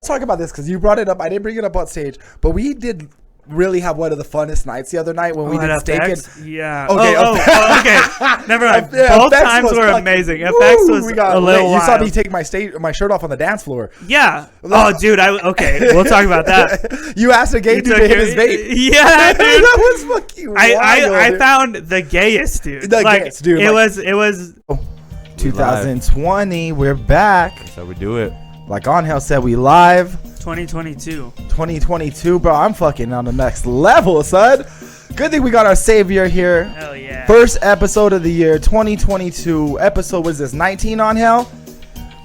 talk about this because you brought it up. I didn't bring it up on stage, but we did really have one of the funnest nights the other night when we did steak and okay. Never mind. Both times were amazing. FX was a little You saw me take my shirt off on the dance floor. Yeah. Oh, dude. Okay. We'll talk about that. You asked a gay dude to hit his vape. Yeah, dude. That was fucking wild. I found the gayest dude. The gayest dude. It was. 2020. We're back. That's how we do it. Like Angel said, we live. 2022, bro. I'm fucking on the next level, son. Good thing we got our savior here. Hell yeah. First episode of the year, 2022. Episode was this 19 on hell.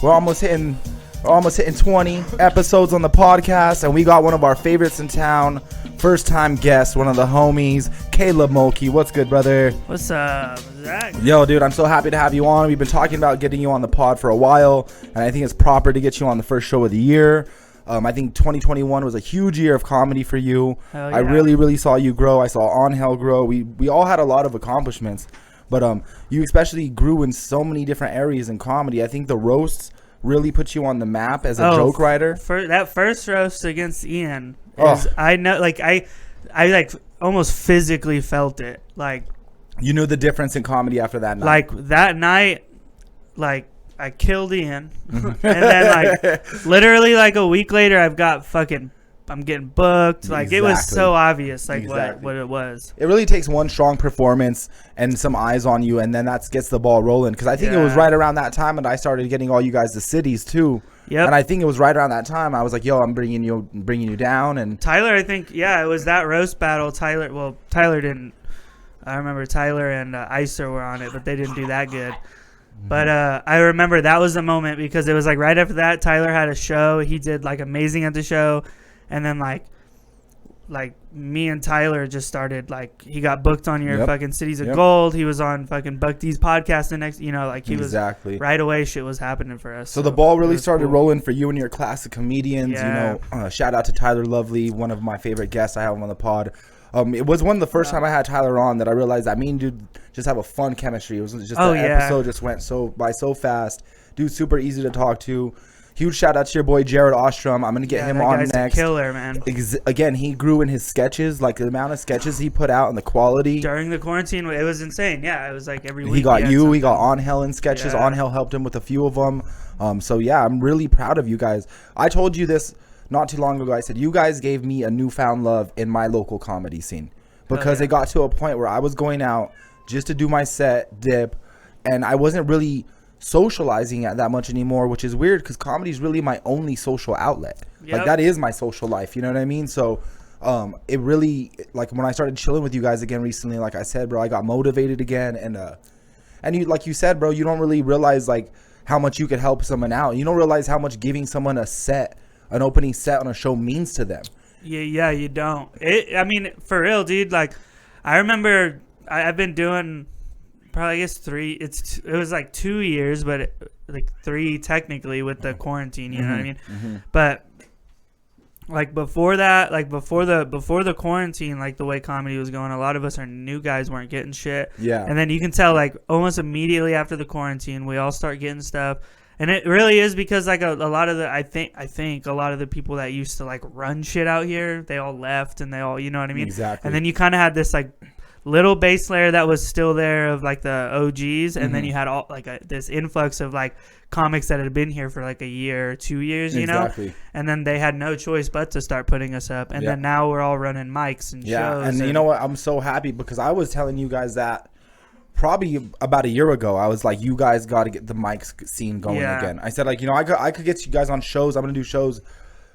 We're almost hitting 20 episodes on the podcast, and we got one of our favorites in town. First time guest, one of the homies, Caleb Mulkey. What's good, brother? What's up, Zach? Yo, dude, I'm so happy to have you on. We've been talking about getting you on the pod for a while, and I think it's proper to get you on the first show of the year. I think 2021 was a huge year of comedy for you. Hell yeah. I really saw you grow. I saw Angel grow. We all had a lot of accomplishments, but you especially grew in so many different areas in comedy. I think the roasts really put you on the map as a joke writer. That first roast against Ian, I know, like I like almost physically felt it. Like, you knew the difference in comedy after that night. Like that night, like I killed Ian, and then like literally like a week later, I'm getting booked. Like It was so obvious, like what it was. It really takes one strong performance and some eyes on you, and then that gets the ball rolling. Because I think it was right around that time, and I started getting all you guys to cities too. Yep. And I think it was right around that time I was like, yo, I'm bringing you down. And Tyler, I think, it was that roast battle. Tyler didn't. I remember Tyler and Icer were on it, but they didn't do that good. But I remember that was the moment because it was like right after that, Tyler had a show. He did like amazing at the show. And then like me and Tyler just started, like, he got booked on your fucking Cities of Gold. He was on fucking Buck D's podcast the next, like he was right away. Shit was happening for us. So the ball really started rolling for you and your class of comedians. Yeah. Shout out to Tyler Lovely, one of my favorite guests I have on the pod. It was one of the first time I had Tyler on that I realized that me and dude just have a fun chemistry. It was just episode just went by so fast. Dude, super easy to talk to. Huge shout out to your boy Jared Ostrom. I'm gonna get him on next. A killer, man. Again, he grew in his sketches, like the amount of sketches he put out and the quality during the quarantine. It was insane. Yeah, it was like every week. He got Angel in sketches. Yeah. Angel helped him with a few of them. So yeah, I'm really proud of you guys. I told you this not too long ago. I said you guys gave me a newfound love in my local comedy scene because it got to a point where I was going out just to do my set, dip, and I wasn't really socializing at that much anymore, which is weird because comedy is really my only social outlet. Like that is my social life, you know what I mean? So it really, like, when I started chilling with you guys again recently, like I said, bro, I got motivated again, and you, like you said, bro, you don't really realize like how much you could help someone out. You don't realize how much giving someone an opening set on a show means to them. Yeah, you don't. I mean, for real, dude. Like, I remember I've been doing probably, I guess, 3. It was like 2 years, but like 3 technically with the quarantine. You know what I mean? Mm-hmm. But like before that, like before the quarantine, like the way comedy was going, a lot of us, our new guys, weren't getting shit. Yeah. And then you can tell, like, almost immediately after the quarantine, we all start getting stuff. And it really is because, like, a lot of the I think a lot of the people that used to, like, run shit out here, they all left, and they all, you know what I mean? Exactly. And then you kind of had this, like, little base layer that was still there of, like, the OGs, and then you had all, like, this influx of, like, comics that had been here for like a year or 2 years, you know? And then they had no choice but to start putting us up. And then now we're all running mics and shows. Yeah, and you know what? I'm so happy because I was telling you guys that probably about a year ago. I was like, you guys got to get the mic scene going again. I said, like, you know, I could get you guys on shows. I'm going to do shows.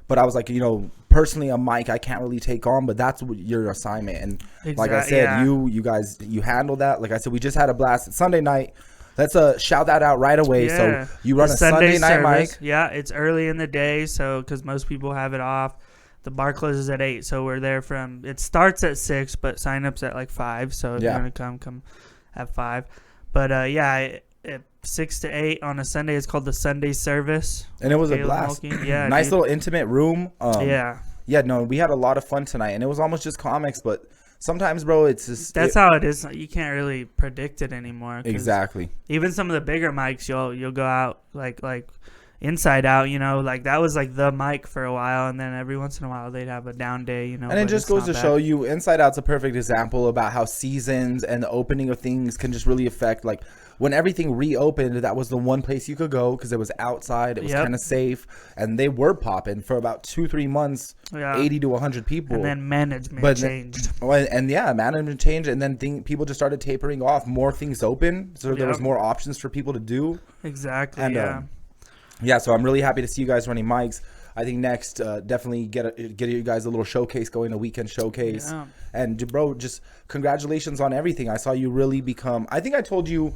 But I was like, you know, personally, a mic I can't really take on, but that's what your assignment. And like I said, you guys, you handled that. Like I said, we just had a blast. It's Sunday night. Let's shout that out right away. Yeah. So you run a Sunday night mic. Yeah, it's early in the day, so because most people have it off. The bar closes at 8, so we're there from. It starts at 6, but sign-up's at like 5. So if you want to come at 5. But at 6 to 8 on a Sunday. It's called the Sunday Service. And it was a blast. Yeah, nice little intimate room. Yeah, no, we had a lot of fun tonight, and it was almost just comics, but. Sometimes, bro, it's just... That's how it is. You can't really predict it anymore. Exactly. Even some of the bigger mics, you'll go out, like Inside Out, you know, like that was like the mic for a while, and then every once in a while they'd have a down day, you know. And it just goes to show you, Inside Out's a perfect example about how seasons and the opening of things can just really affect, like, when everything reopened, that was the one place you could go because it was outside, it was kind of safe, and they were popping for about 2-3 months, 80 to 100 people. And then management changed. Management changed, and then people just started tapering off. More things open, so there was more options for people to do. Exactly. And, so I'm really happy to see you guys running mics. I think next, definitely get you guys a little showcase going, a weekend showcase. Yeah. And, bro, just congratulations on everything. I saw you really become, I think I told you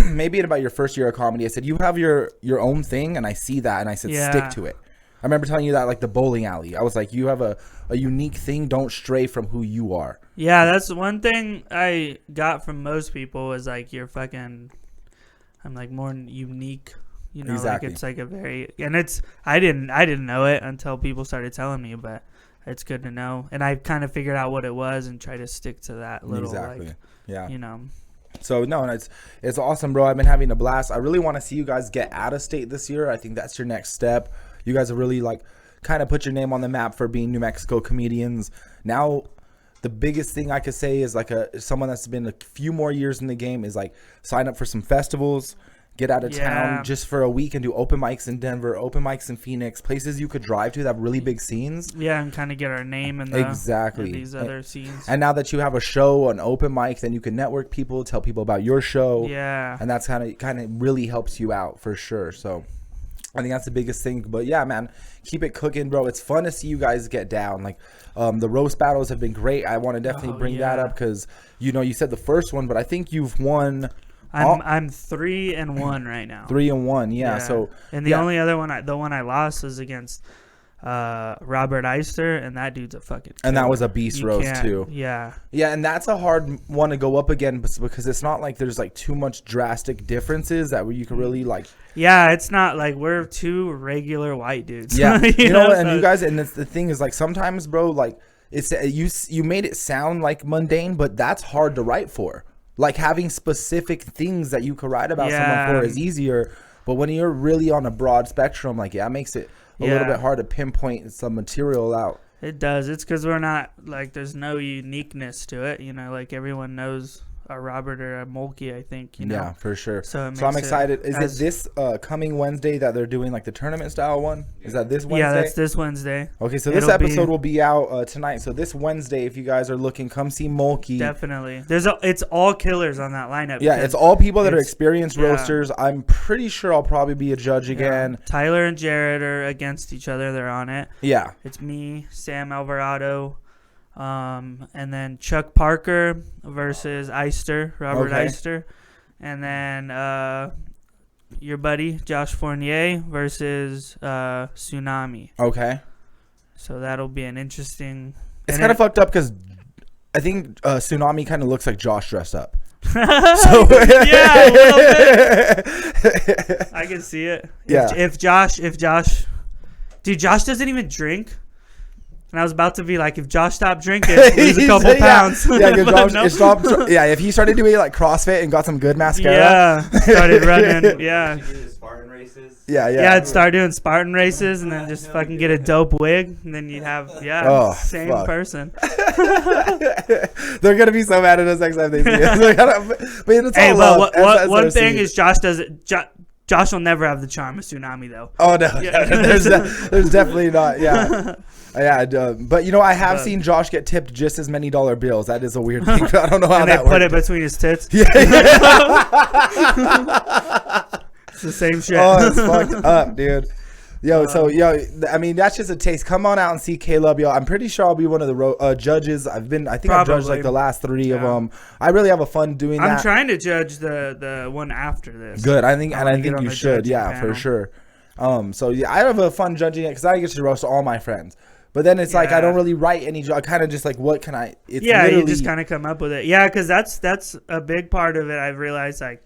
maybe in about your first year of comedy, I said, you have your own thing, and I see that, and I said, stick to it. I remember telling you that, like the bowling alley. I was like, you have a unique thing. Don't stray from who you are. Yeah, that's one thing I got from most people is, like, I'm like more unique. You know, exactly. Like it's like a very, and I didn't know it until people started telling me, but it's good to know. And I kind of figured out what it was and try to stick to that little, like, you know. So no, and it's awesome, bro. I've been having a blast. I really want to see you guys get out of state this year. I think that's your next step. You guys have really, like, kind of put your name on the map for being New Mexico comedians. Now, the biggest thing I could say is, like, someone that's been a few more years in the game is, like, sign up for some festivals. Get out of town just for a week and do open mics in Denver, open mics in Phoenix, places you could drive to that have really big scenes. Yeah, and kind of get our name in these other scenes. And now that you have a show, an open mic, then you can network people, tell people about your show. Yeah. And that's kind of really helps you out for sure. So I think that's the biggest thing. But yeah, man, keep it cooking, bro. It's fun to see you guys get down. Like, the roast battles have been great. I want to definitely bring that up because, you know, you said the first one, but I think you've won. I'm 3-1 right now. 3-1, yeah. So and the only other one, the one I lost was against Robert Eister, and that dude's a fucking killer. And that was a beast roast too. Yeah, and that's a hard one to go up again because it's not like there's like too much drastic differences that you can really like. Yeah, it's not like we're two regular white dudes. Yeah, you know what? And you guys, and the thing is, like, sometimes, bro, like, it's you made it sound like mundane, but that's hard to write for. Like, having specific things that you could write about someone for is easier. But when you're really on a broad spectrum, like, it makes it a little bit hard to pinpoint some material out. It does. It's because we're not, like, there's no uniqueness to it. You know, like, everyone knows a Robert or a Mulkey, I think, you know. Yeah, for sure. So I'm excited. Is it this coming Wednesday that they're doing, like, the tournament style one? Is that this Wednesday? Yeah, that's this Wednesday. Okay, so this episode will be out tonight. So this Wednesday, if you guys are looking, come see Mulkey. Definitely. It's all killers on that lineup. Yeah, it's all people that are experienced roasters. I'm pretty sure I'll probably be a judge again. Tyler and Jared are against each other. They're on it. Yeah. It's me, Sam Alvarado, and then Chuck Parker versus Robert Eister, and then your buddy Josh Fournier versus Tsunami. Okay. So that'll be an interesting. It's kind of fucked up because I think Tsunami kind of looks like Josh dressed up. So yeah, a little bit. I can see it. If Josh, dude, Josh doesn't even drink. And I was about to be like, if Josh stopped drinking, lose a couple pounds. If he started doing like CrossFit and got some good mascara. Yeah, started running. Yeah. Spartan races. Yeah. I'd start doing Spartan races and then just fucking get a dope wig. And then you'd have, same person. They're going to be so mad at us next time they see us. One thing is Josh doesn't. Josh will never have the charm of Tsunami, though. Oh, no. Yeah. There's definitely not. Yeah. Yeah, but, you know, I have seen Josh get tipped just as many dollar bills. That is a weird thing. I don't know how that works. Put it between his tits. Yeah. It's the same shit. Oh, it's fucked up, dude. I mean, that's just a taste. Come on out and see Caleb, yo. I'm pretty sure I'll be one of the judges. I think I've judged like the last 3 of them. I really have a fun doing that. I'm trying to judge the one after this. Good. I think you should. Yeah, for sure. I have a fun judging it because I get to roast all my friends. But then it's like I don't really write any. I kind of just like, what can I? It's you just kind of come up with it. Yeah, because that's a big part of it. I've realized like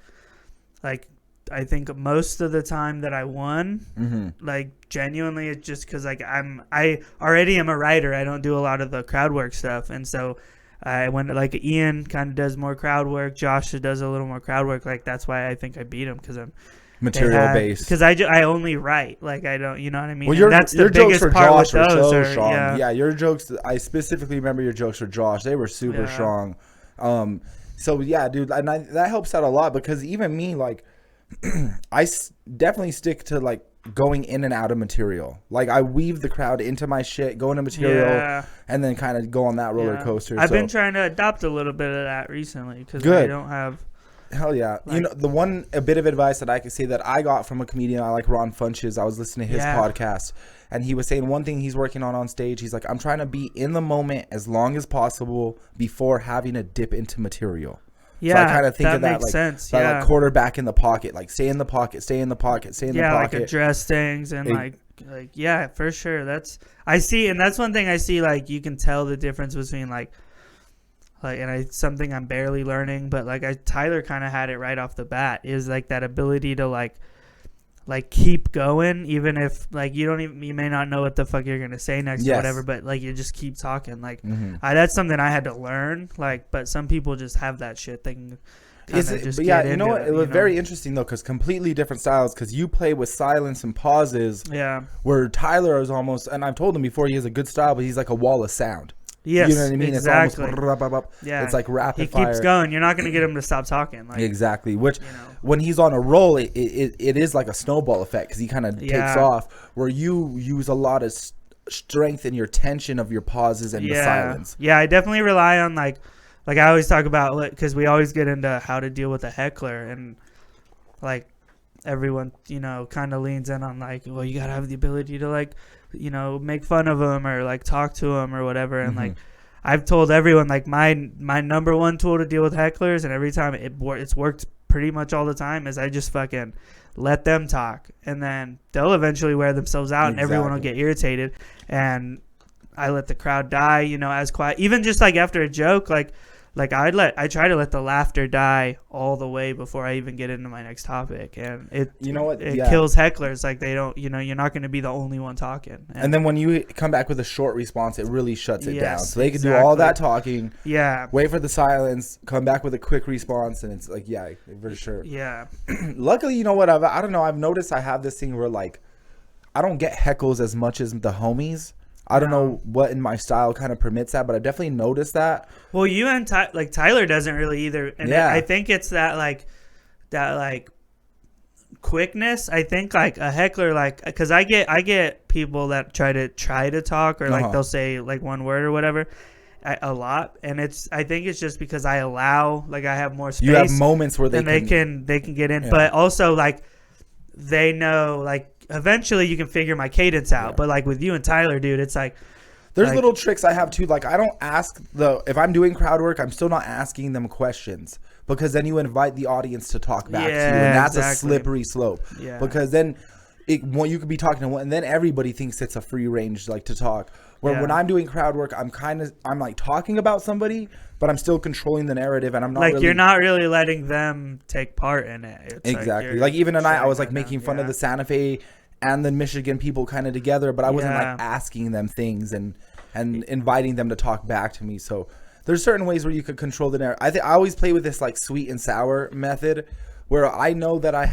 I think most of the time that I won, like genuinely, it's just because like I already am a writer. I don't do a lot of the crowd work stuff, and so when like Ian kind of does more crowd work, Josh does a little more crowd work. Like that's why I think I beat him because material based. Because I only write. Like, I don't, you know what I mean? Well, that's your the biggest jokes for part Josh with were those. so Are, strong. yeah. Your jokes, I specifically remember your jokes for Josh. They were super strong. So yeah, dude, and that helps out a lot because even me, like, definitely stick to like going in and out of material. Like, I weave the crowd into my shit, go into material, and then kind of go on that roller coaster. I've been trying to adopt a little bit of that recently because I don't have. Hell yeah. Like, you know, a bit of advice that I could say that I got from a comedian I like, Ron Funches. I was listening to his podcast, and he was saying one thing he's working on stage. He's like, I'm trying to be in the moment as long as possible before having to dip into material. Yeah, so I kind of think of that makes like, sense. Like quarterback in the pocket, like stay in the pocket, stay in the pocket, stay in the pocket. Yeah, like address things and like yeah, for sure. I see, and that's one thing I see. Like, you can tell the difference between like, and something I'm barely learning, but like Tyler kind of had it right off the bat, is like that ability to like keep going, even if like you may not know what the fuck you're gonna say next or whatever, but like you just keep talking. Like that's something I had to learn. Like, but some people just have that shit. They can but yeah, you know what? It was very interesting though, because completely different styles. Because you play with silence and pauses. Yeah. Where Tyler is almost, and I've told him before, he has a good style, but he's like a wall of sound. Yes, you know what I mean? Exactly. It's almost it's like rapid fire. He keeps going. You're not going to get him to stop talking. Like, exactly. Which, when he's on a roll, it is like a snowball effect because he kind of takes off. Where you use a lot of strength in your tension of your pauses and the silence. Yeah, I definitely rely on like I always talk about, because we always get into how to deal with a heckler, and like everyone kind of leans in on like, well, you gotta have the ability to like make fun of them or like talk to them or whatever. And like I've told everyone, like my number one tool to deal with hecklers, and every time it's worked pretty much all the time, is I just fucking let them talk, and then they'll eventually wear themselves out and everyone will get irritated, and I let the crowd die, as quiet, even just like after a joke, like I try to let the laughter die all the way before I even get into my next topic, and it kills hecklers. Like, they don't, you're not going to be the only one talking. And then when you come back with a short response, it really shuts it down. So they can do all that talking. Yeah. Wait for the silence, come back with a quick response, and it's like, yeah, for sure. Yeah. Luckily, you know what? I don't know. I've noticed I have this thing where like I don't get heckles as much as the homies. I don't know what in my style kind of permits that, but I definitely noticed that. Well, you and Tyler doesn't really either, and I think it's that quickness. I think like a heckler, like, because I get people that try to talk, or like they'll say like one word or whatever a lot, and I think it's just because I allow, like, I have more space. You have moments where they can get in, but also like they know, like, eventually you can figure my cadence out. But like with you and Tyler, dude, it's like there's little tricks I have too. Like, I don't ask if I'm doing crowd work, I'm still not asking them questions, because then you invite the audience to talk back to you, and that's a slippery slope. Yeah. Because then you could be talking to one, and then everybody thinks it's a free range, like, to talk. Where when I'm doing crowd work, I'm like talking about somebody, but I'm still controlling the narrative, and I'm not like, you're not really letting them take part in it. It's exactly. Like even tonight, I was like making fun of the Santa Fe and the Michigan people kind of together, but I wasn't like asking them things and inviting them to talk back to me. So there's certain ways where you could control the narrative. I always play with this like sweet and sour method, where I know that I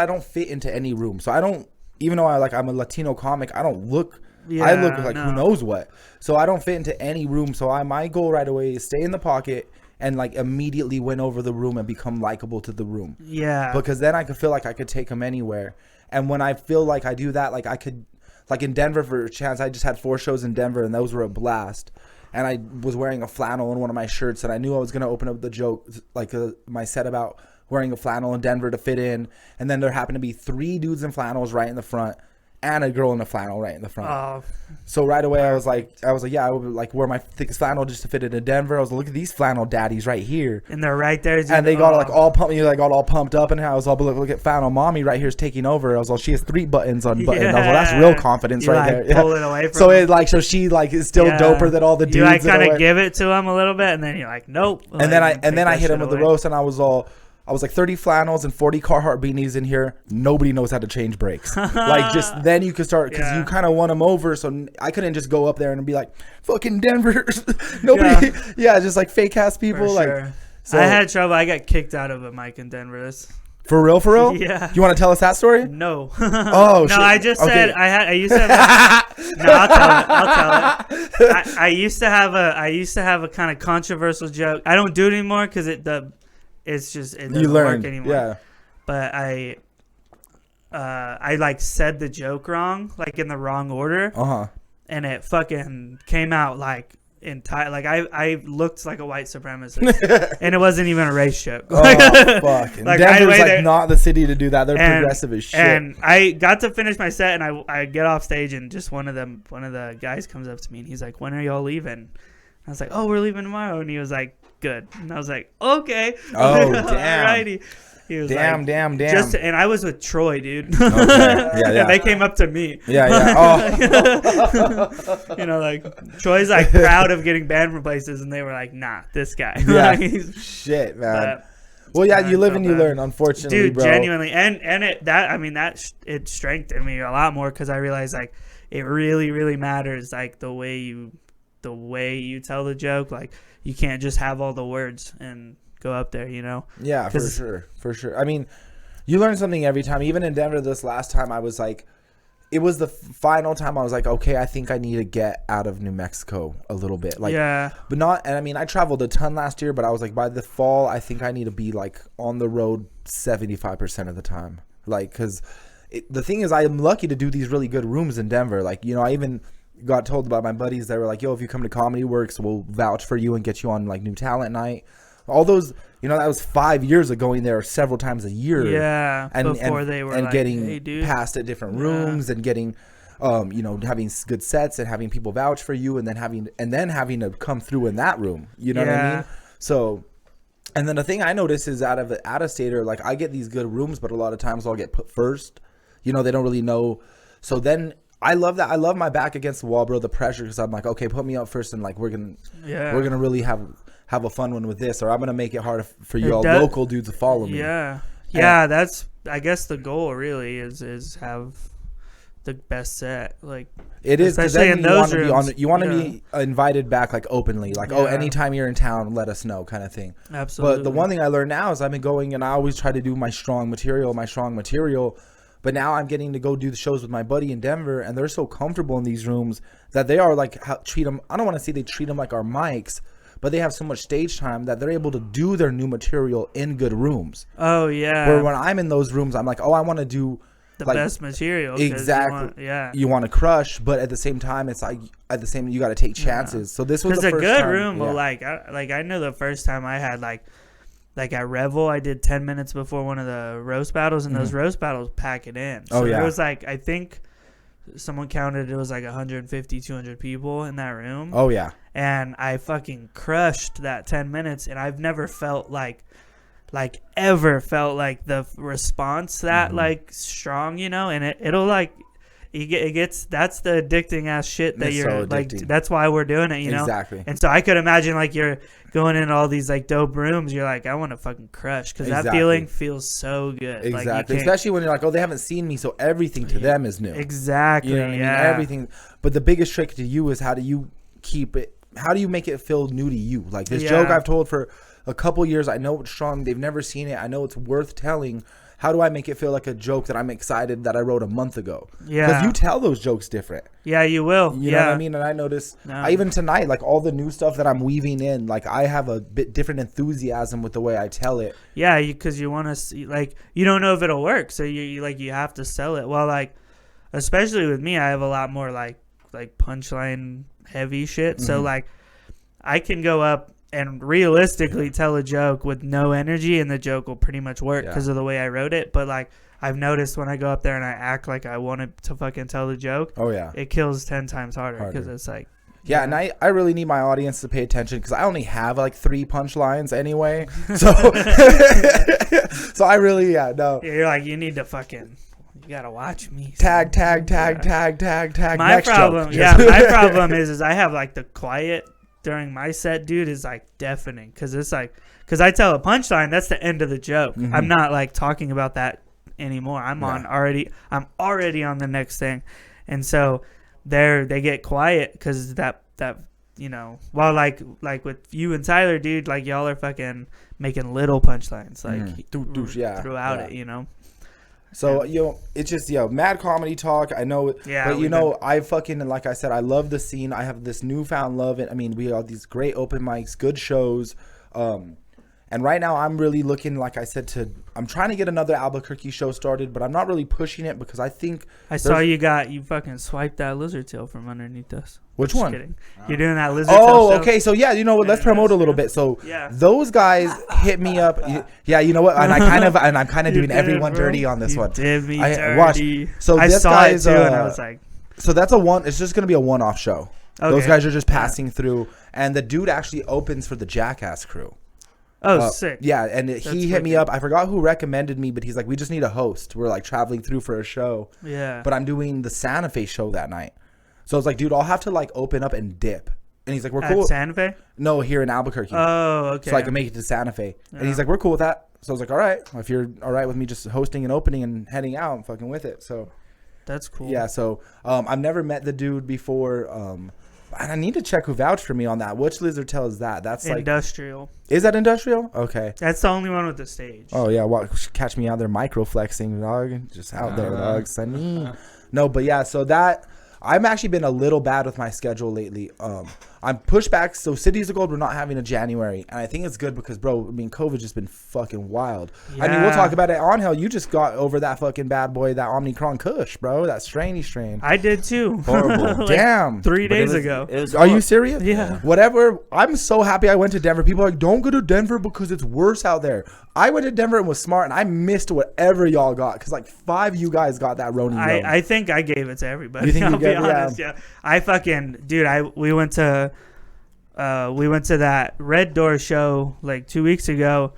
don't fit into any room. So I don't, even though I'm a Latino comic, I don't look. I look like who knows what. So I don't fit into any room. So my goal right away is stay in the pocket and like immediately win over the room and become likable to the room. Yeah. Because then I could feel like I could take them anywhere. And when I feel like I do that, like I could, like in Denver for a chance, I just had 4 shows in Denver and those were a blast. And I was wearing a flannel in one of my shirts, and I knew I was going to open up the joke, like my set about wearing a flannel in Denver to fit in. And then there happened to be 3 dudes in flannels right in the front, and a girl in a flannel right in the front. So right away I was like, yeah, I would like wear my thickest flannel just to fit it in Denver. I was like, look at these flannel daddies right here, and they're right there. And they got like all pumped. Got all pumped up, and I was all, look at flannel mommy right here is taking over. I was like, she has 3 buttons unbuttoned. I was like, that's real confidence right there. Yeah. Pull it away from. So it like, so she like is still doper than all the dudes. You like kind of give it to him a little bit, and then you're like, nope. And then I hit him with the roast, and I was like 30 flannels and 40 Carhartt beanies in here. Nobody knows how to change brakes. Like, just then you could start, because you kind of won them over. So I couldn't just go up there and be like, fucking Denver. Nobody. Yeah, just like fake ass people. For sure. Like, so I had trouble. I got kicked out of a mic in Denver. For real, for real? Yeah. You want to tell us that story? No. Oh, no, shit. I just Okay. said I used to have no, I'll tell it. I used to have a kind of controversial joke. I don't do it anymore because it doesn't work anymore. Yeah. But I like said the joke wrong, like in the wrong order. And it fucking came out like entire, like I looked like a white supremacist, and it wasn't even a race joke. Oh fuck! Like, Denver's like not the city to do that. They're progressive as shit. And I got to finish my set, and I get off stage, and just one of the guys comes up to me, and he's like, "When are y'all leaving?" I was like, "Oh, we're leaving tomorrow," and he was like, "Good," and I was like, "Okay." Oh damn! Alrighty. He was damn. And I was with Troy, dude. Okay. Yeah. And they came up to me. Yeah. Oh. You know, like Troy's like proud of getting banned from places, and they were like, "Nah, this guy." Yeah. Shit, man. Well, yeah, you live and you learn. Unfortunately, dude, bro. genuinely, and it strengthened me a lot more because I realized like it really, really matters, like the way you tell the joke. Like you can't just have all the words and go up there, you know? Yeah, for sure. I mean, you learn something every time. Even in Denver this last time, I was like, it was the final time I was like, okay, I think I need to get out of New Mexico a little bit. Like, yeah. But not, and I mean, I traveled a ton last year, but I was like, by the fall, I think I need to be like on the road 75% of the time. Like, because the thing is, I am lucky to do these really good rooms in Denver. Like, you know, I even got told by my buddies, they were like, yo, if you come to Comedy Works, we'll vouch for you and get you on like New Talent Night. All those, you know, that was 5 years of going there several times a year. Yeah, before they were and like, getting hey, dude. passed at different rooms and getting, you know, having good sets and having people vouch for you and then having to come through in that room. You know what I mean? So, and then the thing I notice is out of stater, like I get these good rooms, but a lot of times I'll get put first. You know, they don't really know. So then I love that. I love my back against the wall, bro. The pressure, because I'm like, okay, put me up first, and like we're gonna really have a fun one with this, or I'm gonna make it hard for you all local dudes to follow me. Yeah, that's I guess the goal really is have the best set. Like it is, especially in those rooms. You want to be invited back like openly, like oh, anytime you're in town, let us know, kind of thing. Absolutely. But the one thing I learned now is I've been going and I always try to do my strong material. But now I'm getting to go do the shows with my buddy in Denver, and they're so comfortable in these rooms that they are like treat them. I don't want to say they treat them like our mics, but they have so much stage time that they're able to do their new material in good rooms. Oh yeah. Where when I'm in those rooms, I'm like, oh, I want to do the best material. Exactly. You want to crush, but at the same time, it's like you got to take chances. So this was the first good time, room. Well, I know the first time I had like at Revel, I did 10 minutes before one of the roast battles, and those roast battles pack it in. So it was like, I think someone counted, it was like 150, 200 people in that room. Oh, yeah. And I fucking crushed that 10 minutes, and I've never felt ever felt like the response that like strong, you know, and it'll like, it gets, that's the addicting ass shit that you're so like, that's why we're doing it, you know? Exactly. And so I could imagine like you're going in all these like dope rooms, you're like, I want to fucking crush, because that feeling feels so good. Exactly. Like, especially when you're like, oh, they haven't seen me, so everything to them is new. Exactly. You know what I mean? Everything. But the biggest trick to you is how do you keep it, how do you make it feel new to you? Like this joke I've told for a couple years, I know it's strong, they've never seen it, I know it's worth telling. How do I make it feel like a joke that I'm excited that I wrote a month ago? Yeah. Because you tell those jokes different. Yeah, you will. You know what I mean? And I notice, even tonight, like all the new stuff that I'm weaving in, like I have a bit different enthusiasm with the way I tell it. Yeah, because you want to see, like, you don't know if it'll work. So you have to sell it. Well, like, especially with me, I have a lot more like punchline heavy shit. So like I can go up and realistically tell a joke with no energy, and the joke will pretty much work because of the way I wrote it. But like I've noticed when I go up there and I act like I wanted to fucking tell the joke, it kills 10 times harder because it's like and I really need my audience to pay attention because I only have like 3 punchlines anyway. So so I really you're like, you need to fucking, you gotta watch me. Tag. My problem, my problem is I have like the quiet during my set, dude, is like deafening, because it's like, because I tell a punchline, that's the end of the joke. I'm not like talking about that anymore. I'm already on the next thing, and so they get quiet because that you know, while like with you and Tyler, dude, like y'all are fucking making little punchlines like throughout it, you know. So it's just mad comedy talk. I know, but I fucking, like I said, I love the scene. I have this newfound love, and I mean, we have these great open mics, good shows, and right now I'm really looking, like I said, I'm trying to get another Albuquerque show started, but I'm not really pushing it because I think I saw you fucking swiped that lizard tail from underneath us. Which one? Kidding. You're doing that lizard tail show? Oh, okay. So you know what? Let's promote a little bit. So those guys hit me up. Yeah, you know what? And I'm kind of doing everyone dirty on this one. Did me dirty. Watch. So I this saw guy's it too, and I was like, so that's it's just gonna be a one-off show. Okay. Those guys are just passing through, and the dude actually opens for the Jackass crew. Oh, sick. Yeah, and he hit me up. I forgot who recommended me, but he's like, we just need a host. We're like traveling through for a show. Yeah. But I'm doing the Santa Fe show that night. So I was like, dude, I'll have to like open up and dip. And he's like, we're cool. At Santa Fe? No, here in Albuquerque. Oh, okay. So I can make it to Santa Fe. Yeah. And he's like, we're cool with that. So I was like, all right. If you're all right with me just hosting and opening and heading out, I'm fucking with it. So that's cool. Yeah, so I've never met the dude before. And I need to check who vouched for me on that. Which lizard tail is that? That's industrial. Is that industrial? Okay. That's the only one with the stage. Oh yeah, well, catch me out there micro flexing, dog. Just out there, dog. No, but yeah, so that I've actually been a little bad with my schedule lately. I'm pushed back. So Cities of Gold, we're not having a January, and I think it's good because, bro, I mean, COVID's just been fucking wild. Yeah. I mean, we'll talk about it. Angel, you just got over that fucking bad boy, that Omicron Kush, bro. That strainy strain. I did too. Horrible. Damn. 3 days ago. Are you serious? Yeah. Whatever. I'm so happy I went to Denver. People are like, don't go to Denver because it's worse out there. I went to Denver and was smart, and I missed whatever y'all got because like 5 of you guys got that Ronin. I think I gave it to everybody. You think you gave it? Honest, yeah. I fucking, dude, we went to that Red Door show like 2 weeks ago.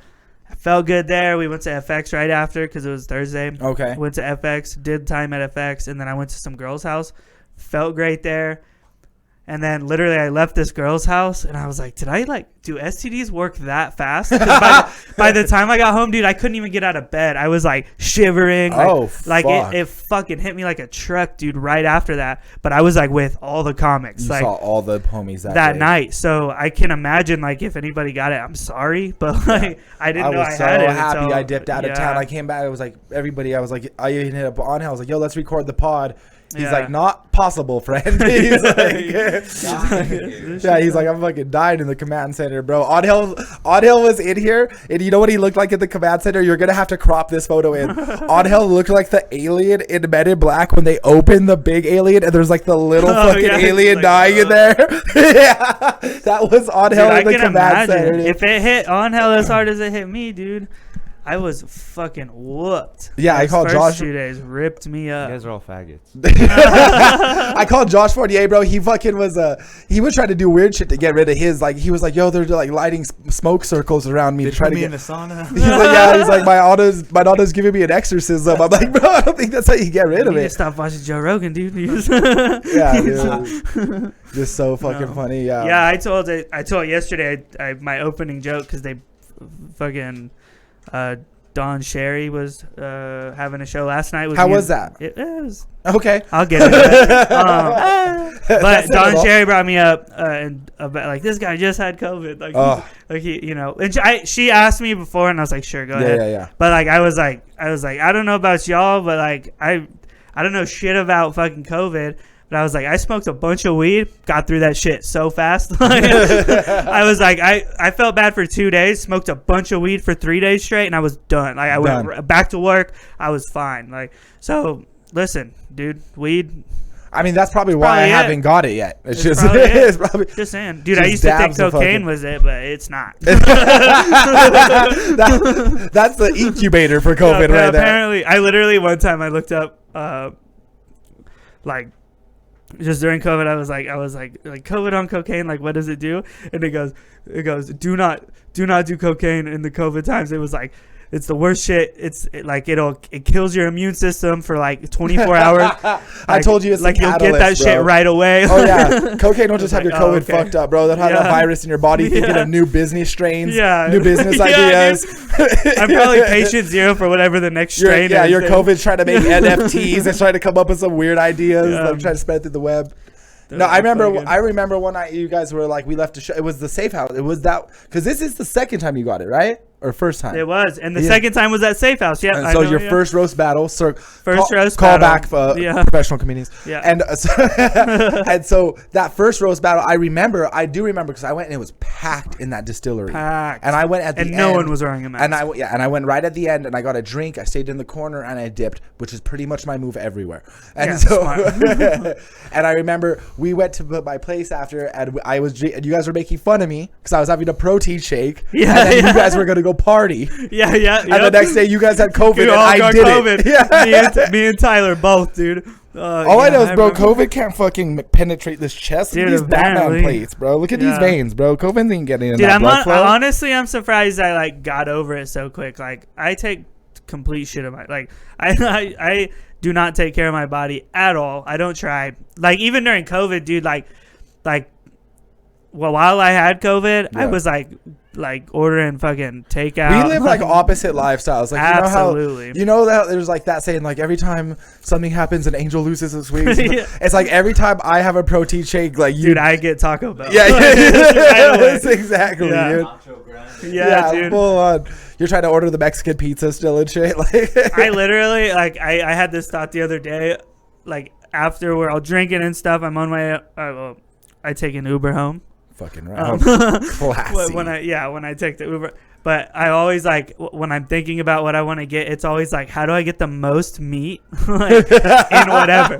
I felt good there. We went to FX right after because it was Thursday. Okay. Went to FX, did time at FX, and then I went to some girl's house. Felt great there. And then literally I left this girl's house and I was like, do STDs work that fast? By the time I got home, dude, I couldn't even get out of bed. I was like shivering. It fucking hit me like a truck, dude, right after that. But I was like with all the comics. You saw all the homies that night. So I can imagine like if anybody got it, I'm sorry. But like I didn't know I had it. I was so happy I dipped out of town. I came back. I was like, I hit up on him. I was like, yo, let's record the pod. He's like, not possible, friend. He's like, he's like, I'm fucking dying in the command center, bro. Odell was in here, and you know what he looked like at the command center? You're gonna have to crop this photo in. Odell looked like the alien in Men in Black when they open the big alien, and there's like the little fucking alien dying in there. Yeah, that was Odell in the command center. Dude. If it hit Odell as hard as it hit me, dude, I was fucking whooped. Yeah, I called Josh. 2 days ripped me up. You guys are all faggots. I called Josh Fortier, bro. He fucking was he was trying to do weird shit to get rid of his. Like he was like, yo, they're like lighting smoke circles around me they to try put to me get in the sauna. He's like, yeah. He's like, my daughter's giving me an exorcism. I'm like, bro, I don't think that's how you get rid of it. Stop watching Joe Rogan, dude. Yeah, dude. Just so fucking funny. Yeah. Yeah, I told yesterday my opening joke because they fucking. Don Sherry was having a show last night. How was that? It was okay. I'll get it. But Don Sherry brought me up and about like this guy just had COVID. Like he, you know, and she asked me before, and I was like, sure, go ahead. Yeah. But like I was like, I don't know about y'all, but like I don't know shit about fucking COVID. But I was like, I smoked a bunch of weed, got through that shit so fast. I was like, I felt bad for 2 days, smoked a bunch of weed for 3 days straight, and I was done. Like I went back to work, I was fine. Like so, listen, dude, weed. I mean, that's probably why I haven't got it yet. It's probably just saying, dude. I used to think cocaine was it, but it's not. That's the incubator for COVID, right there. Apparently, I literally one time I looked up, like. Just during COVID, I was like COVID on cocaine, like what does it do? And it goes, do not do cocaine in the COVID times. It was like, it's the worst shit. It kills your immune system for like 24 hours. Like, I told you it's like you'll get that shit right away. Oh yeah, cocaine will just have your COVID fucked up, bro. They'll have that virus in your body thinking of new business strains, new business ideas. I'm probably patient zero for whatever the next strain is. Your COVID's trying to make NFTs and trying to come up with some weird ideas. Trying to spread through the web. No, I remember one night you guys were like, we left a show. It was the safe house. It was that, because this is the second time you got it, right? Or first time? It was, and the second time was at Safe House. Yeah. And so your first roast battle, call back for professional comedians. Yeah. And and so that first roast battle, I do remember because I went and it was packed in that distillery. Packed. And I went at the end. And no one was wearing a mask. And I went right at the end and I got a drink. I stayed in the corner and I dipped, which is pretty much my move everywhere. And and I remember we went to my place after, and you guys were making fun of me because I was having a protein shake. Yeah. And then you guys were gonna go party. Yeah. And the next day you guys had COVID and I did COVID. it. Yeah. Me and Tyler both, dude. All I know is, bro, COVID can't fucking penetrate this chest. Dude, these Batman plates, bro. Look at these veins, bro. COVID ain't getting in that blood flow. Honestly, I'm surprised I like got over it so quick. Like, I take complete shit of my I do not take care of my body at all. I don't try. Like, even during COVID, dude, while I had COVID, I was like ordering fucking takeout. We live like opposite lifestyles. Like, absolutely. You know that there's like that saying, like, every time something happens, an angel loses his wings. It's like every time I have a protein shake, like dude, I get Taco Bell. Yeah, that's exactly, dude. Yeah, dude. Full on. You're trying to order the Mexican pizza still and shit. Like, I literally I had this thought the other day, like after we're all drinking and stuff. I'm on my I take an Uber home. Fucking right. Classy. When I take the Uber, but I always like when I'm thinking about what I want to get, it's always like, how do I get the most meat like, in whatever?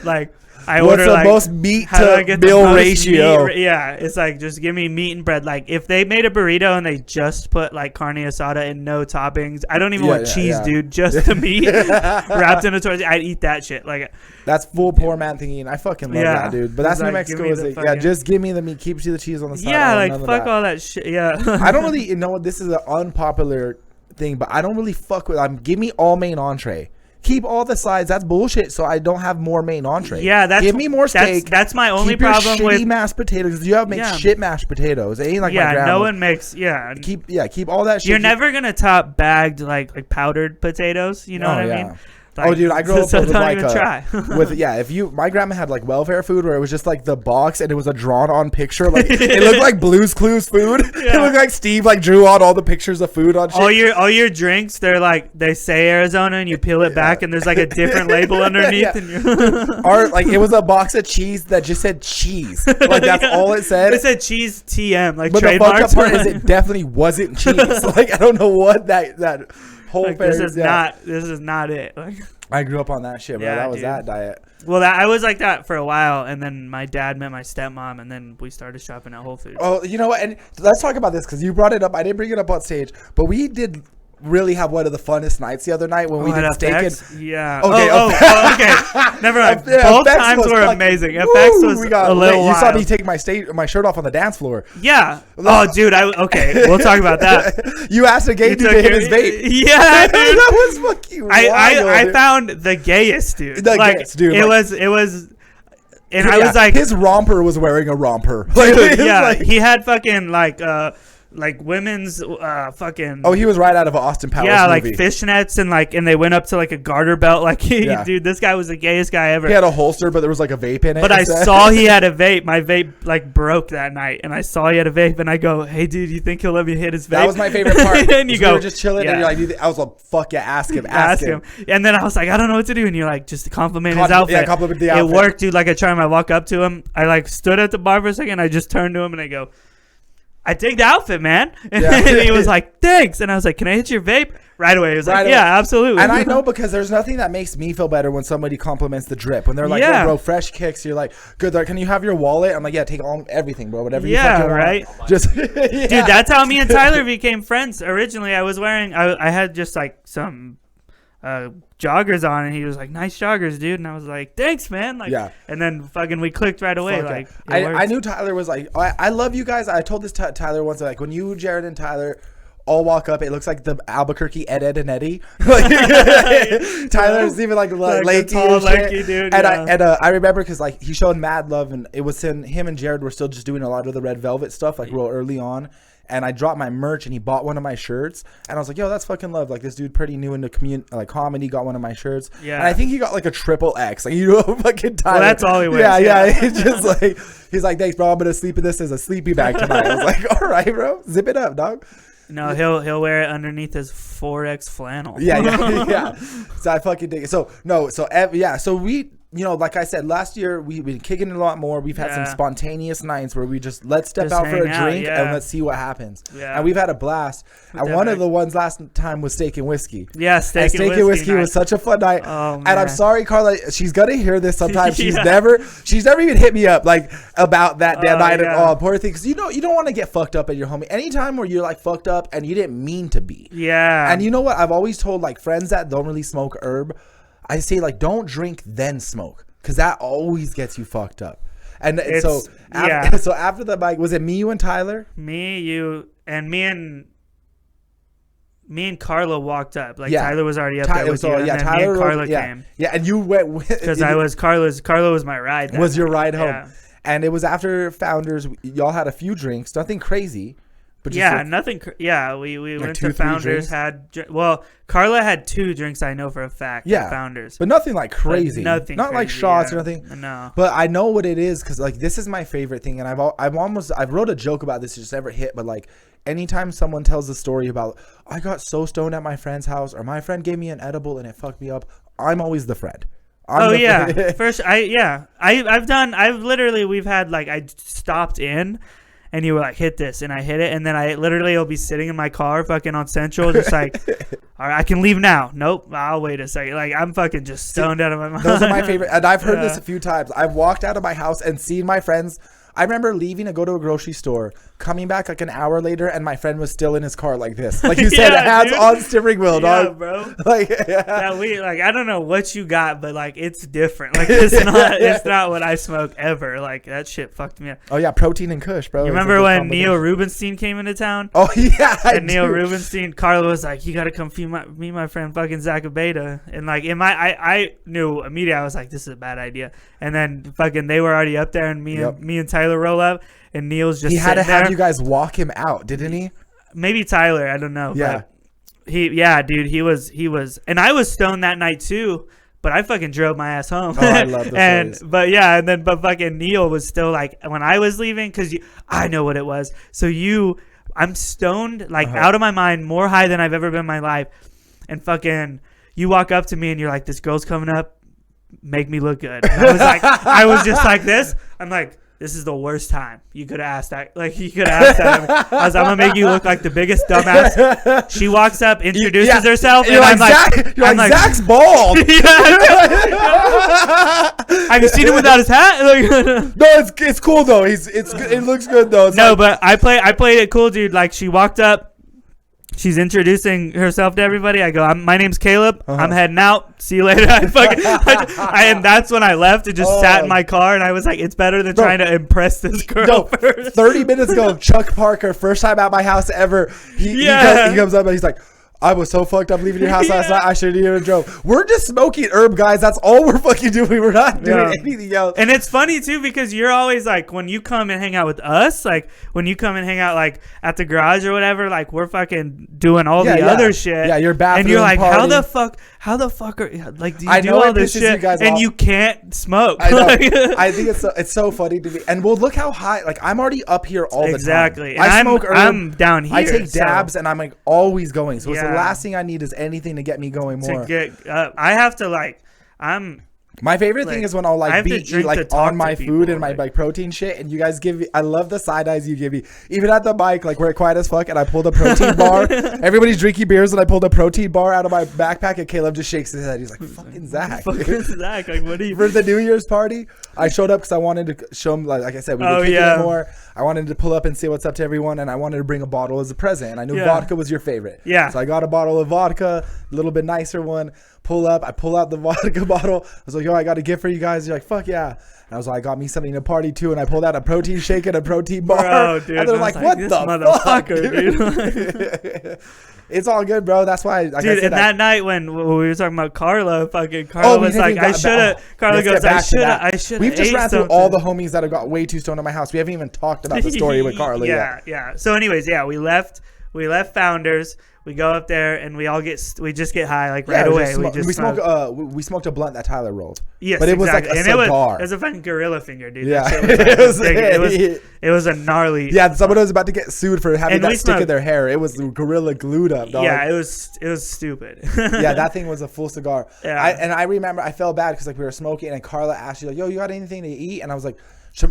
Like, what's the most meat to meal ratio? Yeah, it's like, just give me meat and bread. Like, if they made a burrito and they just put like carne asada and no toppings, I don't even want cheese, dude. Just the meat wrapped in a tortilla. I'd eat that shit. Like, that's full poor man thinking. I fucking love that, dude. But that's New Mexico. Just give me the meat. Keep the cheese on the side. Yeah, like fuck all that shit. Yeah. I don't really this is an unpopular thing, but I don't really fuck with. Give me all main entree. Keep all the sides. That's bullshit. So I don't have more main entree. Yeah, give me more steak. That's my only problem your with shitty mashed potatoes. You have to make shit mashed potatoes. It ain't like my grandma. No one makes. Yeah, keep all that shit. You're never gonna top bagged like powdered potatoes. You know what I mean? Like, dude, I grew up with like try. my grandma had like welfare food where it was just like the box and it was a drawn on picture. Like, it looked like Blue's Clues food. It looked like Steve like drew on all the pictures of food on shit. All your drinks, they're like, they say Arizona and you peel it back and there's like a different label underneath. Or like it was a box of cheese that just said cheese. Like, that's all it said. It said cheese TM. Like, but trademarks. The fucked up part is it definitely wasn't cheese. Like, I don't know what that whole like, this is not it. Like, I grew up on that shit, bro. That was that diet. Well, I was like that for a while, and then my dad met my stepmom, and then we started shopping at Whole Foods. Oh, you know what? And let's talk about this because you brought it up. I didn't bring it up on stage, but we did really have one of the funnest nights the other night when we did steak and okay. Never mind. Both times were amazing. FX was a little You saw me take my shirt off on the dance floor. Yeah. Oh, dude. We'll talk about that. You asked a gay dude to hit his vape. Yeah, dude. That was fucking wild. I found the gayest dude. The gayest dude. It was. And I was like, his romper was wearing a romper. Dude, he had fucking like women's fucking. Oh, he was right out of an Austin Powers movie. Like fishnets and they went up to like a garter belt. Like, dude, this guy was the gayest guy ever. He had a holster, but there was like a vape in it. But I saw he had a vape. My vape like broke that night, and I saw he had a vape, and I go, "Hey, dude, you think he'll let me hit his vape?" That was my favorite part. And you go, we were just chilling, and you're like, I was like, "Fuck yeah, ask him." And then I was like, I don't know what to do, and you're like, just compliment his outfit. Yeah, compliment the outfit. It worked, dude. Like, I walk up to him, I like stood at the bar for a second, I just turned to him, and I go, I dig the outfit, man. And he was like, thanks. And I was like, can I hit your vape? Right away. He was like, yeah, absolutely. And I know, because there's nothing that makes me feel better when somebody compliments the drip. When they're like, yo, bro, fresh kicks. You're like, good. Can you have your wallet? I'm like, yeah, take everything, bro. Whatever you fucking right. want. Just, Dude, that's how me and Tyler became friends. Originally, I was wearing, I had just like some joggers on, and he was like, nice joggers, dude. And I was like, thanks, man. Like, and then fucking we clicked right away. Like, I knew Tyler was like, I love you guys. I told this Tyler once, like, when you, Jared, and Tyler all walk up. It looks like the Albuquerque Ed and Eddie. Like, Tyler's even like lanky, tall, lanky dude. And I remember because like he showed mad love, and it was him and Jared were still just doing a lot of the Red Velvet stuff like real early on. And I dropped my merch, and he bought one of my shirts. And I was like, yo, that's fucking love. Like, this dude pretty new into comedy, got one of my shirts. Yeah. And I think he got like a XXX. Like, you know, fucking Tyler. Well, that's all he wears. Yeah. It's just like, he's like, thanks, bro. I'm going to sleep in this as a sleepy bag tonight. I was like, all right, bro. Zip it up, dog. No, he'll wear it underneath his 4X flannel. Yeah. So I fucking dig it. So we, you know, like I said, last year we've been kicking it a lot more. We've had some spontaneous nights where we let's step out for a drink and let's see what happens. Yeah. And we've had a blast. And one of the ones last time was Steak and Whiskey. Yeah, Steak and Whiskey was such a fun night. Oh, man. And I'm sorry, Carla, she's gonna hear this sometime. She's never even hit me up like about that damn night at all. Poor thing, because you don't want to get fucked up at your homie. Anytime where you're like fucked up and you didn't mean to be. Yeah. And you know what? I've always told like friends that don't really smoke herb, I say like don't drink then smoke, because that always gets you fucked up. And so after the bike, was it me, you, and Tyler? Me, you, and me and Carla walked up. Like Tyler was already up there with you, and then Tyler, me and Carla came. Yeah, and you went with, because Carla was my ride. Was your ride home? Yeah. And it was after Founders. Y'all had a few drinks, nothing crazy. But nothing. We went to Founders. Carla had 2 drinks. I know for a fact. Yeah, at Founders, but nothing like crazy. Not crazy, like shots or nothing. No. But I know what it is, because like this is my favorite thing, and I've wrote a joke about this. It just never hit, but like anytime someone tells a story about I got so stoned at my friend's house, or my friend gave me an edible and it fucked me up, I'm always the friend. First, we've had like I stopped in. And you were like, hit this. And I hit it. And then will be sitting in my car fucking on Central. Just like, all right, I can leave now. Nope. I'll wait a second. Like, I'm fucking just stoned out of my mind. Those are my favorite. And I've heard this a few times. I've walked out of my house and seen my friends. I remember leaving to go to a grocery store, coming back like an hour later, and my friend was still in his car like this. Like you said, hands on steering wheel, dog. Yeah, bro. I don't know what you got, but like it's different. Like it's not what I smoke ever. Like that shit fucked me up. Oh yeah, protein and Kush, bro. You remember when Neil Rubenstein came into town? Oh yeah. Neil Rubenstein, Carla was like, "You got to come meet my friend fucking Zach Abeyta." And like I knew immediately. I was like, "This is a bad idea." And then fucking they were already up there, and me and Tyler roll up, and Neil's just. He had to have you guys walk him out, didn't he? Maybe Tyler, I don't know. Yeah. But he was, and I was stoned that night too. But I fucking drove my ass home. Oh, I love this. But fucking Neil was still like when I was leaving, because I know what it was. So I'm stoned like out of my mind, more high than I've ever been in my life, and fucking you walk up to me and you're like, this girl's coming up, make me look good. And I was just like this. I'm like, this is the worst time. You could have asked that. Like, you could have asked that. I was like, I'm going to make you look like the biggest dumbass. She walks up, introduces herself, and I'm like, Zach's bald. Have you seen him without his hat? No, it's cool, though. It looks good, though. But I played it cool, dude. Like, she walked up. She's introducing herself to everybody. I go, my name's Caleb. I'm heading out. See you later. And that's when I left and just sat in my car. And I was like, it's better than trying to impress this girl first. 30 minutes ago, Chuck Parker, first time at my house ever. He comes up and he's like, I was so fucked up leaving your house last night. I shouldn't even drove. We're just smoking herb, guys. That's all we're fucking doing. We're not doing anything else. And it's funny too, because you're always like, when you come and hang out with us, like when you come and hang out like at the garage or whatever, like we're fucking doing all the other shit. Yeah, you're bathroom. And you're like, party. how the fuck are like? Do you do all this shit and you can't smoke? I know. I think it's so funny to me. And well, look how high. Like I'm already up here all the time. Exactly. I smoke herb. I'm down here. I take dabs and I'm like always going. So it's the last thing I need is anything to get me going more. I have to like. My favorite thing is when I'll like eat like on my food and my like protein shit, and you guys give me. I love the side eyes you give me. Even at the bike, like we're quiet as fuck, and I pulled a protein bar. Everybody's drinking beers, and I pulled a protein bar out of my backpack, and Caleb just shakes his head. He's like, "Fucking Zach, fucking Zach." Like, what are you? For the New Year's party, I showed up because I wanted to show him. Like I said, we were kicking it more. I wanted to pull up and say what's up to everyone, and I wanted to bring a bottle as a present. And I knew vodka was your favorite. Yeah. So I got a bottle of vodka, a little bit nicer one. pull up. I pull out the vodka bottle. I was like, yo, I got a gift for you guys. You're like, fuck yeah. And I was like, I got me something to party too. And I pulled out a protein shake and a protein bar. Bro, dude, and they're like, what the motherfucker, fuck, dude? It's all good, bro. That's why. Like dude, I said, and that night when we were talking about Carla, Carla was like, I should have. Carla goes, I should have. We've just ran through all the homies that have got way too stoned at my house. We haven't even talked about the story with Carla yet. Yeah. So anyways, we left Founders. We go up there and we just get high right away. We smoked a blunt that Tyler rolled. Yes, but it was like a cigar. It was a fucking gorilla finger, dude. Yeah, it was a gnarly. Yeah, someone was about to get sued for having that stick in their hair. It was gorilla glued up, dog. Yeah, it was stupid. Yeah, that thing was a full cigar. Yeah. I remember I felt bad because we were smoking and Carla asked you like, yo, you got anything to eat? And I was like.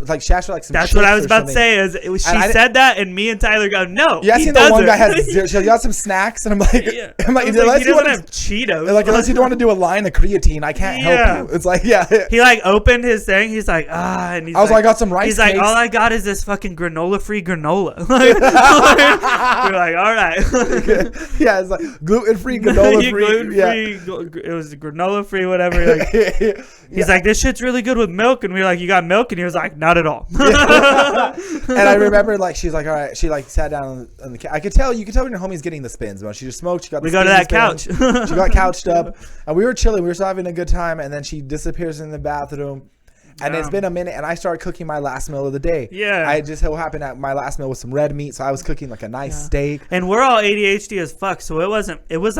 Like she asked for like some. That's what I was about to say. She said that, and me and Tyler go, no. Yeah, I seen the one guy had zero. She got some snacks, and I'm like, he doesn't have Cheetos. Like, unless you don't want to do a line of creatine, I can't help you. It's like, yeah. He opened his thing. He's like, and he's I was like, I got some rice. He's cakes. like, all I got is this fucking granola-free granola. We're like, all right. Yeah, it's like gluten-free, granola-free. Gluten-free. It was granola-free, whatever. He's like, this shit's really good with milk, and we were like, you got milk, and he was like, not at all. And I remember she's like, all right. She sat down on the couch. You could tell when your homie's getting the spins, man. She just smoked. We go to that couch. She got couched up, and we were chilling. We were still having a good time, and then she disappears in the bathroom. And it's been a minute, and I started cooking my last meal of the day. Yeah. I just so happened that my last meal was some red meat, so I was cooking like a nice steak. And we're all ADHD as fuck, so it was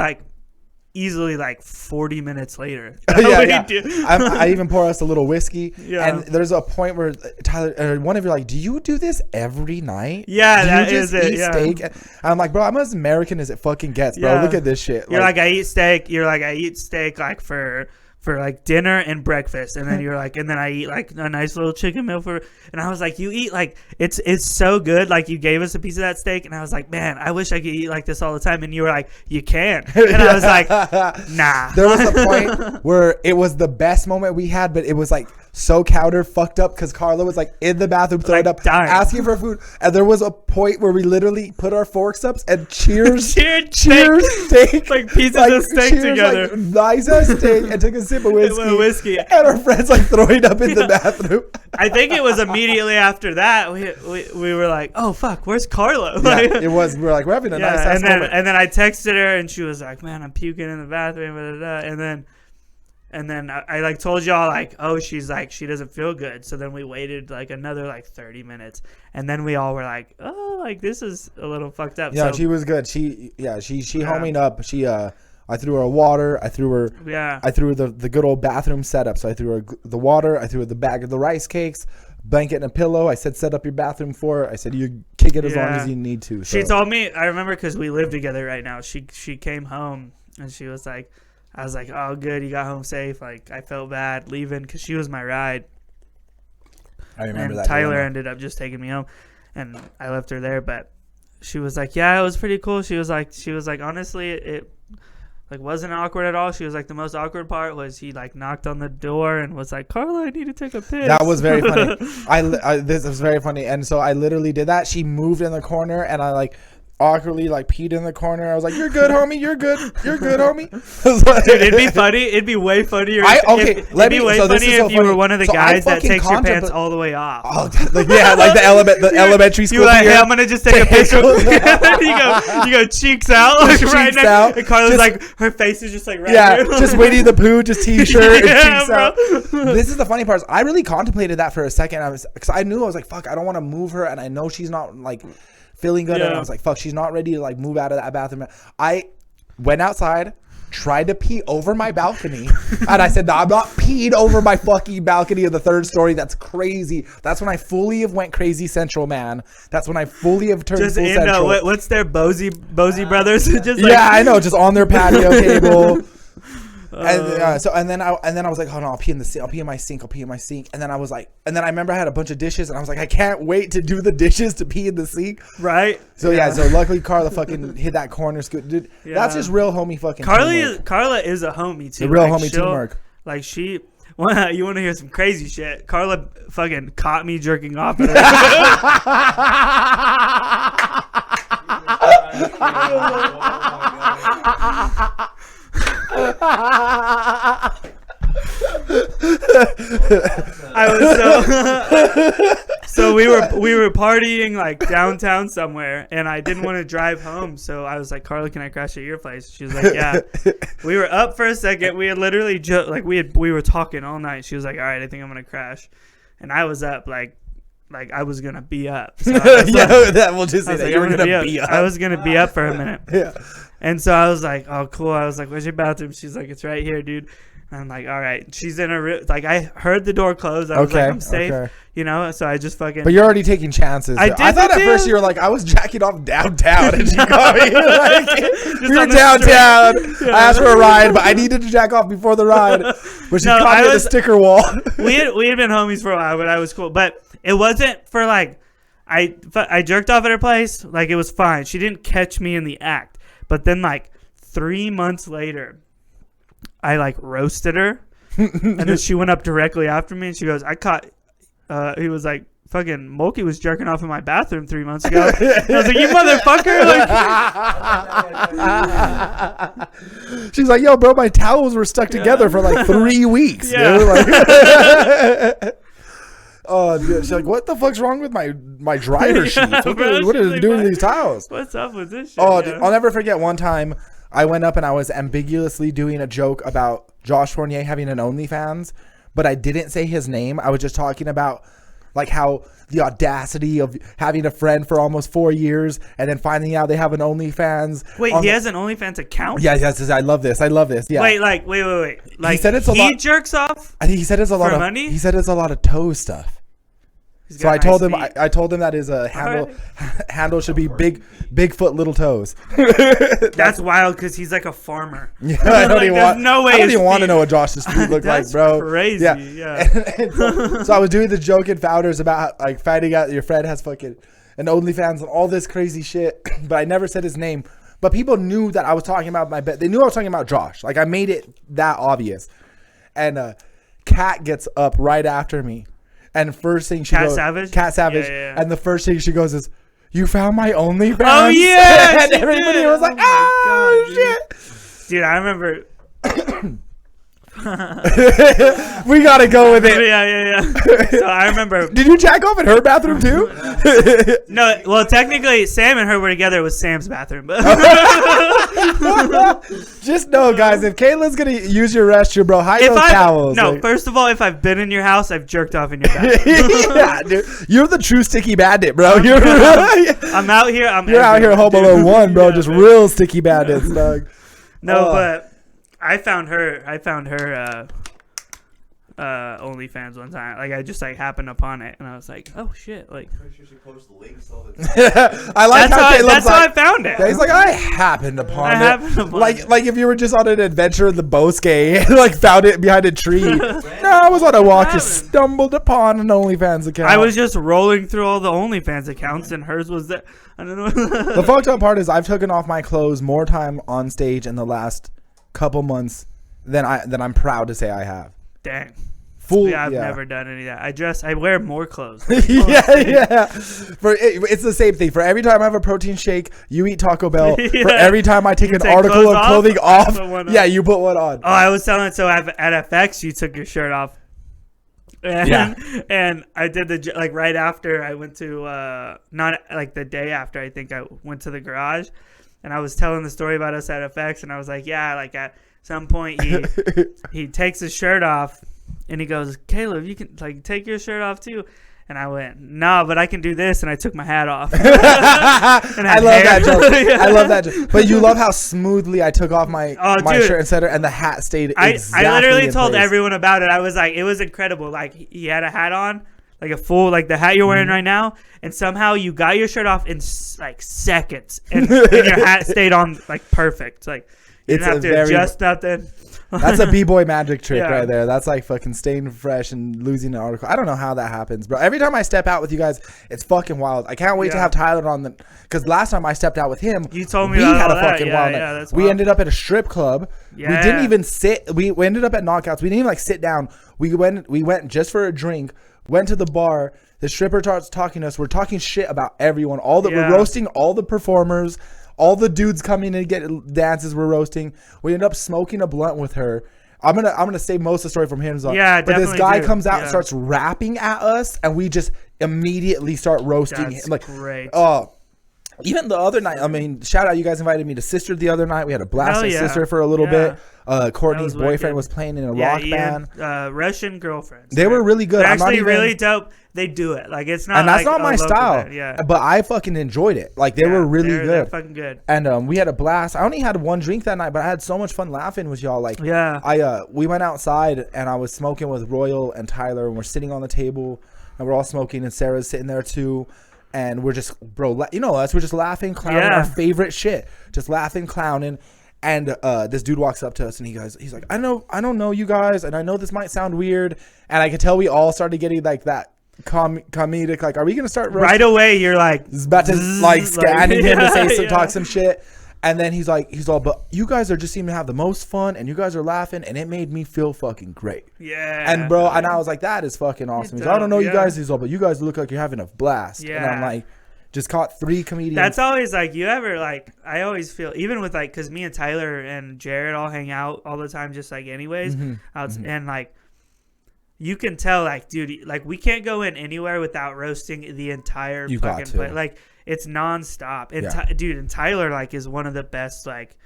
easily 40 minutes later. I even pour us a little whiskey. Yeah. And there's a point where Tyler, one of you are like, do you do this every night? Yeah, that is it. Steak? And I'm like, bro, I'm as American as it fucking gets, bro. Yeah. Look at this shit. You're like, I eat steak. You're like, I eat steak for dinner and breakfast, and then you're like, and then I eat a nice little chicken meal and I was like, you eat it's so good, you gave us a piece of that steak, and I was like, man, I wish I could eat like this all the time, and you were like, you can, and I was like, nah. There was a point where it was the best moment we had, but it was so counter fucked up because Carla was in the bathroom throwing up, dying, asking for food, and there was a point where we literally put our forks up and cheers steak, pieces of steak together, nice ass steak, and took a sip of whiskey, and our friends throwing up in the bathroom. I think it was immediately after that we were like, oh fuck, where's Carla? It was. We were like, we're having a nice ass moment. And then I texted her and she was like, man, I'm puking in the bathroom, and then I told y'all oh, she's she doesn't feel good. So then we waited another 30 minutes, and then we all were like, oh, this is a little fucked up. Yeah, so, she was good. She homing up. I threw her water. I threw her the good old bathroom setup. So I threw her the water. I threw her the bag of the rice cakes, blanket and a pillow. I said, set up your bathroom for her. I said, you kick it as long as you need to. So. She told me, I remember because we live together right now. She came home and she was like, I was like, oh, good, you got home safe. I felt bad leaving because she was my ride. I remember that. Tyler ended up just taking me home, and I left her there. But she was like, yeah, it was pretty cool. She was like, honestly, it wasn't awkward at all. She was like, the most awkward part was he knocked on the door and was like, Carla, I need to take a piss. That was very funny. This was very funny. And so I literally did that. She moved in the corner, and I awkwardly peed in the corner. I was like, you're good, homie. You're good, homie. Dude, it'd be funny. It'd be way funnier. It'd be way funnier if you were one of the guys that takes your pants all the way off. Oh, the elementary school. You're like, hey, I'm gonna just take a picture. you go cheeks out, right now. And Carla's her face is just right here. Just Winnie the Pooh, just t-shirt and cheeks out. This is the funny part. I really contemplated that for a second. Because I knew I was like, fuck, I don't want to move her, and I know she's not feeling good, and I was like, fuck, she's not ready to move out of that bathroom. I went outside, tried to pee over my balcony, and I said, no, I'm not peeing over my fucking balcony of the third story. That's crazy. That's when I fully have went crazy central, man. That's when I fully have turned full central. What's their Bozy brothers? I know, just on their patio table. And then I was like, oh no, I'll pee in the sink. I'll pee in my sink. And then I was like, and then I remember I had a bunch of dishes, and I was like, I can't wait to do the dishes to pee in the sink. Right. So so luckily Carla fucking hit that corner scoot. Dude, that's just real homie fucking teamwork. Carla is a homie too. The real homie teamwork. You want to hear some crazy shit? Carla fucking caught me jerking off. I was so we were partying like downtown somewhere, and I didn't want to drive home, so I was like, Carla, can I crash at your place? She was like, yeah. We were up for a second. We had literally we were talking all night. She was like, all right, I think I'm gonna crash, and I was up like I was gonna be up. So we'll just say that you were gonna be up. I was gonna be up for a minute. Yeah. And so I was like, oh, cool. I was like, where's your bathroom? She's like, it's right here, dude. And I'm like, all right. She's in her room. Like, I heard the door close. I was like, I'm safe. You know? So I just fucking. But you're already taking chances. I thought at first you were like, I was jacking off downtown. And she called me. Like, we were downtown. Yeah. I asked for a ride, but I needed to jack off before the ride. But she caught me at a sticker wall. we had been homies for a while, but I was cool. But it wasn't for like, I jerked off at her place. Like, it was fine. She didn't catch me in the act. But then, like, 3 months later, I, like, roasted her. And then she went up directly after me, and she goes, he was like, fucking Mulkey was jerking off in my bathroom 3 months ago. And I was like, you motherfucker. Like, she's like, yo, bro, my towels were stuck together for, like, 3 weeks. Yeah. Like, oh, dude. She's like, what the fuck's wrong with my dryer sheets? What are they doing to these towels? What's up with this shit? Oh, dude, I'll never forget one time I went up and I was ambiguously doing a joke about Josh Fournier having an OnlyFans, but I didn't say his name. I was just talking about like how the audacity of having a friend for almost 4 years and then finding out they have an OnlyFans. Wait, he has an OnlyFans account? Yeah, yes, I love this. Yeah. Wait. Like, he said it's a lot. He jerks off. I think he said it's a lot of money. He said it's a lot of toe stuff. So I told him that his handle should be Bigfoot little toes. That's wild because he's like a farmer. Yeah, I don't even want to know what Josh's feet look like, bro. Crazy. Yeah. So I was doing the joke in Founders about like finding out your friend has fucking an OnlyFans and all this crazy shit, but I never said his name. But people knew that I was talking about my bed. They knew I was talking about Josh. Like I made it that obvious. And Kat gets up right after me. And first thing she goes, Kat Savage. Yeah. And the first thing she goes is, "You found my OnlyFans." Oh yeah, and everybody was like, "Oh shit, dude!" I remember. We gotta go with it. Yeah. So I remember. Did you jack off in her bathroom too? No. Well, technically, Sam and her were together. It was Sam's bathroom. Just know, guys, if Kayla's gonna use your restroom, bro, hide those towels. No, first of all, if I've been in your house, I've jerked off in your bathroom. Yeah, dude, you're the true sticky bandit, bro. I'm out here. You're out here, Home Alone 1, bro. Just real sticky bandits, dog. No, but. I found her OnlyFans one time. Like I just like happened upon it, and I was like, "Oh shit!" Like, pretty sure she posts the links all the time. I like that's how I found it. Yeah, he's like, I happened upon it. Like if you were just on an adventure in the Bosque and like found it behind a tree. No, I was on a walk, just stumbled upon an OnlyFans account. I was just rolling through all the OnlyFans accounts, and hers was that. I don't know. The fucked up part is I've taken off my clothes more time on stage in the last couple months than I'm proud to say I have. Dang. I've never done any of that. I wear more clothes. Yeah. It's the same thing. For every time I have a protein shake, you eat Taco Bell. Yeah. For every time I take an article of clothing off, you put one on. Oh, I was telling it. So at FX, you took your shirt off. And I did right after I went to, not like the day after, I think I went to the garage. And I was telling the story about us at FX, and I was like, yeah, like at some point he takes his shirt off, and he goes, Caleb, you can like take your shirt off too. And I went, no, but I can do this, and I took my hat off. And I love that joke. I love that joke. But you love how smoothly I took off my shirt and center, and the hat stayed exactly I literally in told place. Everyone about it. I was like, it was incredible. Like he had a hat on. Like a full, like the hat you're wearing right now, and somehow you got your shirt off in like seconds, and your hat stayed on like perfect. Like you didn't have to adjust nothing. That's a b-boy magic trick right there. That's like fucking staying fresh and losing an article. I don't know how that happens, bro. Every time I step out with you guys, it's fucking wild. I can't wait to have Tyler on because last time I stepped out with him, you told me we about had a that. fucking wild night. We ended up at a strip club. Yeah. We didn't even sit. We ended up at Knockouts. We didn't even like sit down. We went just for a drink. Went to the bar. The stripper starts talking to us. We're talking shit about everyone. We're roasting all the performers, All the dudes coming and get dances. We're roasting. We end up smoking a blunt with her. I'm gonna save most of the story from him. Yeah, but this guy comes out and Yeah. starts rapping at us, and we just immediately start roasting That's him. Like, great. Even the other night, I mean, shout out, you guys invited me to Sister the other night. We had a blast Hell at yeah. Sister for a little Yeah. bit. Courtney's That was boyfriend wicked. was playing in a Yeah, rock Ian, band. Russian girlfriends. They were really good. They're I'm not actually even- really dope. They do it. Like, it's not And that's like not a my local style. band. Yeah. But I fucking enjoyed it. Like, they were really They're good. fucking good. And we had a blast. I only had one drink that night, but I had so much fun laughing with y'all. Like, Yeah. we went outside and I was smoking with Royal and Tyler, and we're sitting on the table and we're all smoking, and Sarah's sitting there too. And we're just, bro, you know us, we're just laughing, clowning, Yeah. our favorite shit, just laughing, clowning. And this dude walks up to us and he's like, I don't know you guys, and I know this might sound weird, and I could tell we all started getting like that comedic, like, are we gonna start roasting? Right away, you're like, He's about to like scanning him to say some, yeah. talk some shit. And then he's all, but you guys are just seem to have the most fun, and you guys are laughing, and it made me feel fucking great. yeah. And bro, and I was like, that is fucking awesome. He's like, I don't know you Yeah. guys, he's all, but you guys look like you're having a blast. And I'm Yeah. like, just caught 3 comedians. That's always like, you ever like, I always feel, even with like, because me and Tyler and Jared all hang out all the time, just like anyways. And like, you can tell, like, dude, like, we can't go in anywhere without roasting the entire You got fucking to. place. Like, it's nonstop. And Yeah. dude, and Tyler like is one of the best, like,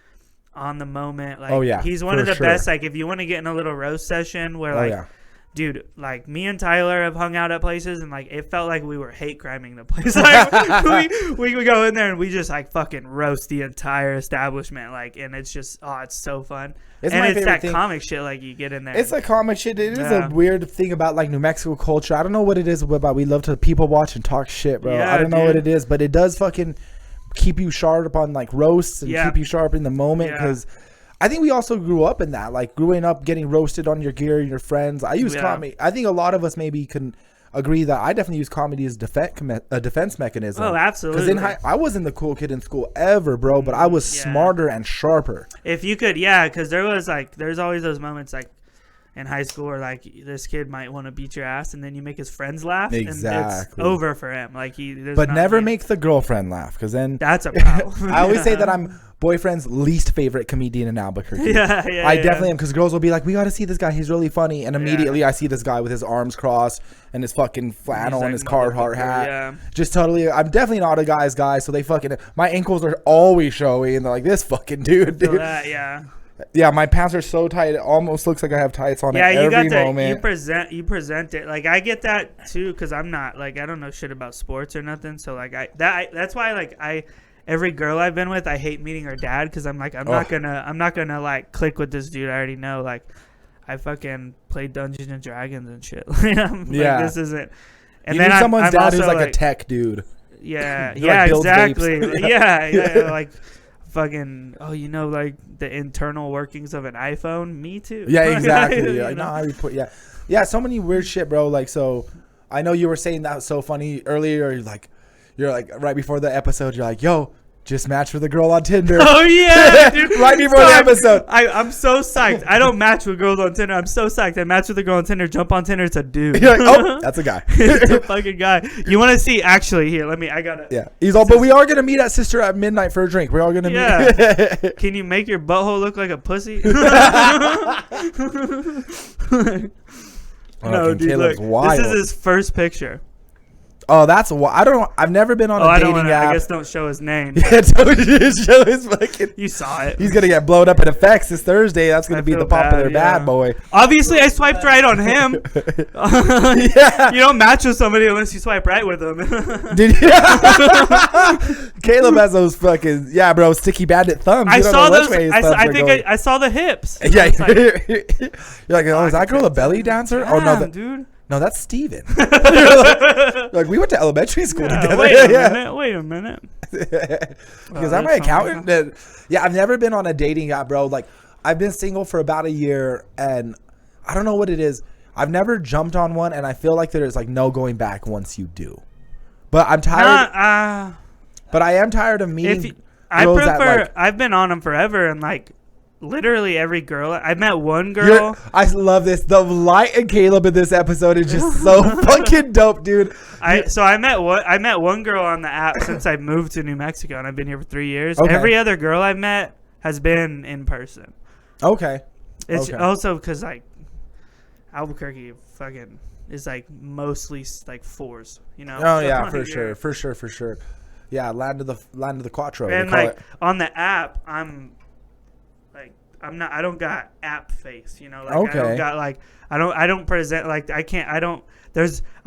on the moment. Like, Oh, yeah, he's one for of the sure. best. Like, if you want to get in a little roast session where, Oh, like, yeah. dude, like, me and Tyler have hung out at places, and like, it felt like we were hate criming the place. Like, we would go in there and we just like fucking roast the entire establishment. Like, and it's just, oh, it's so fun. It's and my it's favorite that thing. comic shit, like, you get in there. It's like comic shit. It is Yeah. a weird thing about like New Mexico culture. I don't know what it is about. We love to people watch and talk shit, bro. Yeah, I don't know what dude. it is, but it does fucking keep you sharp on like roasts and Yeah. keep you sharp in the moment. Yeah. Because I think we also grew up in that, like growing up getting roasted on your gear and your friends. I use Yeah. comedy. I think a lot of us maybe can agree that I definitely use comedy as a defense mechanism. Oh, absolutely. Because I wasn't the cool kid in school ever, bro, but I was Yeah. smarter and sharper. If you could, yeah, because there's always those moments like in high school where like this kid might want to beat your ass, and then you make his friends laugh, and it's Exactly. over for him. Like there's But not- never yeah. make the girlfriend laugh, because then That's a problem. I always say that I'm boyfriend's least favorite comedian in Albuquerque. yeah. I definitely am, because girls will be like, we got to see this guy, he's really funny, and Yeah. immediately I see this guy with his arms crossed and his fucking flannel He's and like, his Carhartt motherfucker, hat. yeah. Just totally, I'm definitely not a guy's guy, so they fucking, my ankles are always showy, and they're like, this fucking dude, So dude. that, yeah. Yeah, my pants are so tight, it almost looks like I have tights on Yeah, at you got every to moment. you present it. Like I get that too, because I'm not like, I don't know shit about sports or nothing. So like that's why like every girl I've been with, I hate meeting her dad, because I'm like, I'm not gonna like click with this dude. I already know, like, I fucking played Dungeons and Dragons and shit. I'm Yeah. like, this isn't. And You then need someone's dad who's also, like a tech dude. Yeah, Who, yeah, like, builds exactly. vapes. yeah, like fucking. Oh, you know, like the internal workings of an iPhone. Me too. Yeah, exactly. You Like, know? no, I report. Yeah. So many weird shit, bro. Like, so I know you were saying that was so funny earlier. You're like right before the episode. You're like, yo, just matched with a girl on Tinder. Oh yeah, dude. Right before the episode. I'm so psyched. I don't match with girls on Tinder. I'm so psyched. I match with a girl on Tinder. Jump on Tinder. It's a dude. You're like, oh, that's a guy. It's a fucking guy. You want to see? Actually, here. I got it. Yeah. He's all, but we are gonna meet at Sister at midnight for a drink. We're all gonna meet. Can you make your butthole look like a pussy? No, dude. Caleb's Look, wild. this is his first picture. Oh, that's why I don't. I've never been on Oh, a I don't dating want to. I app. guess don't show his name. Yeah, don't just show his fucking. You saw it. He's gonna get blown up at effects this Thursday. That's gonna I be feel the popular bad, yeah. bad boy. Obviously, I swiped right on him. Yeah. You don't match with somebody unless you swipe right with them. Did you? Caleb has those fucking bro, sticky bandit thumbs. I You don't saw know which those. way his I thumbs are think going. I saw the hips. Yeah, It's like, you're like, oh, is that girl a belly dancer? Oh no, damn, dude. no, that's Steven. Like we went to elementary school Yeah, together. wait a minute. Because Oh, I'm my that's funny. accountant. Yeah, I've never been on a dating app, bro. Like I've been single for about a year, and I don't know what it is. I've never jumped on one, and I feel like there's like no going back once you do. But I'm tired. But I am tired of meeting. I girls that, prefer. like, I've been on them forever, and like, literally every girl. I met one girl. I love this. The light and Caleb in this episode is just so fucking dope, dude. I met one girl on the app since I moved to New Mexico, and I've been here for 3 years. Okay. Every other girl I've met has been in person. Okay. It's also because like Albuquerque fucking is like mostly like fours, you know. Oh yeah, for sure. Yeah, land of the Quattro. And like on the app, I don't got app face, you know. Like okay. I don't got like I don't present like I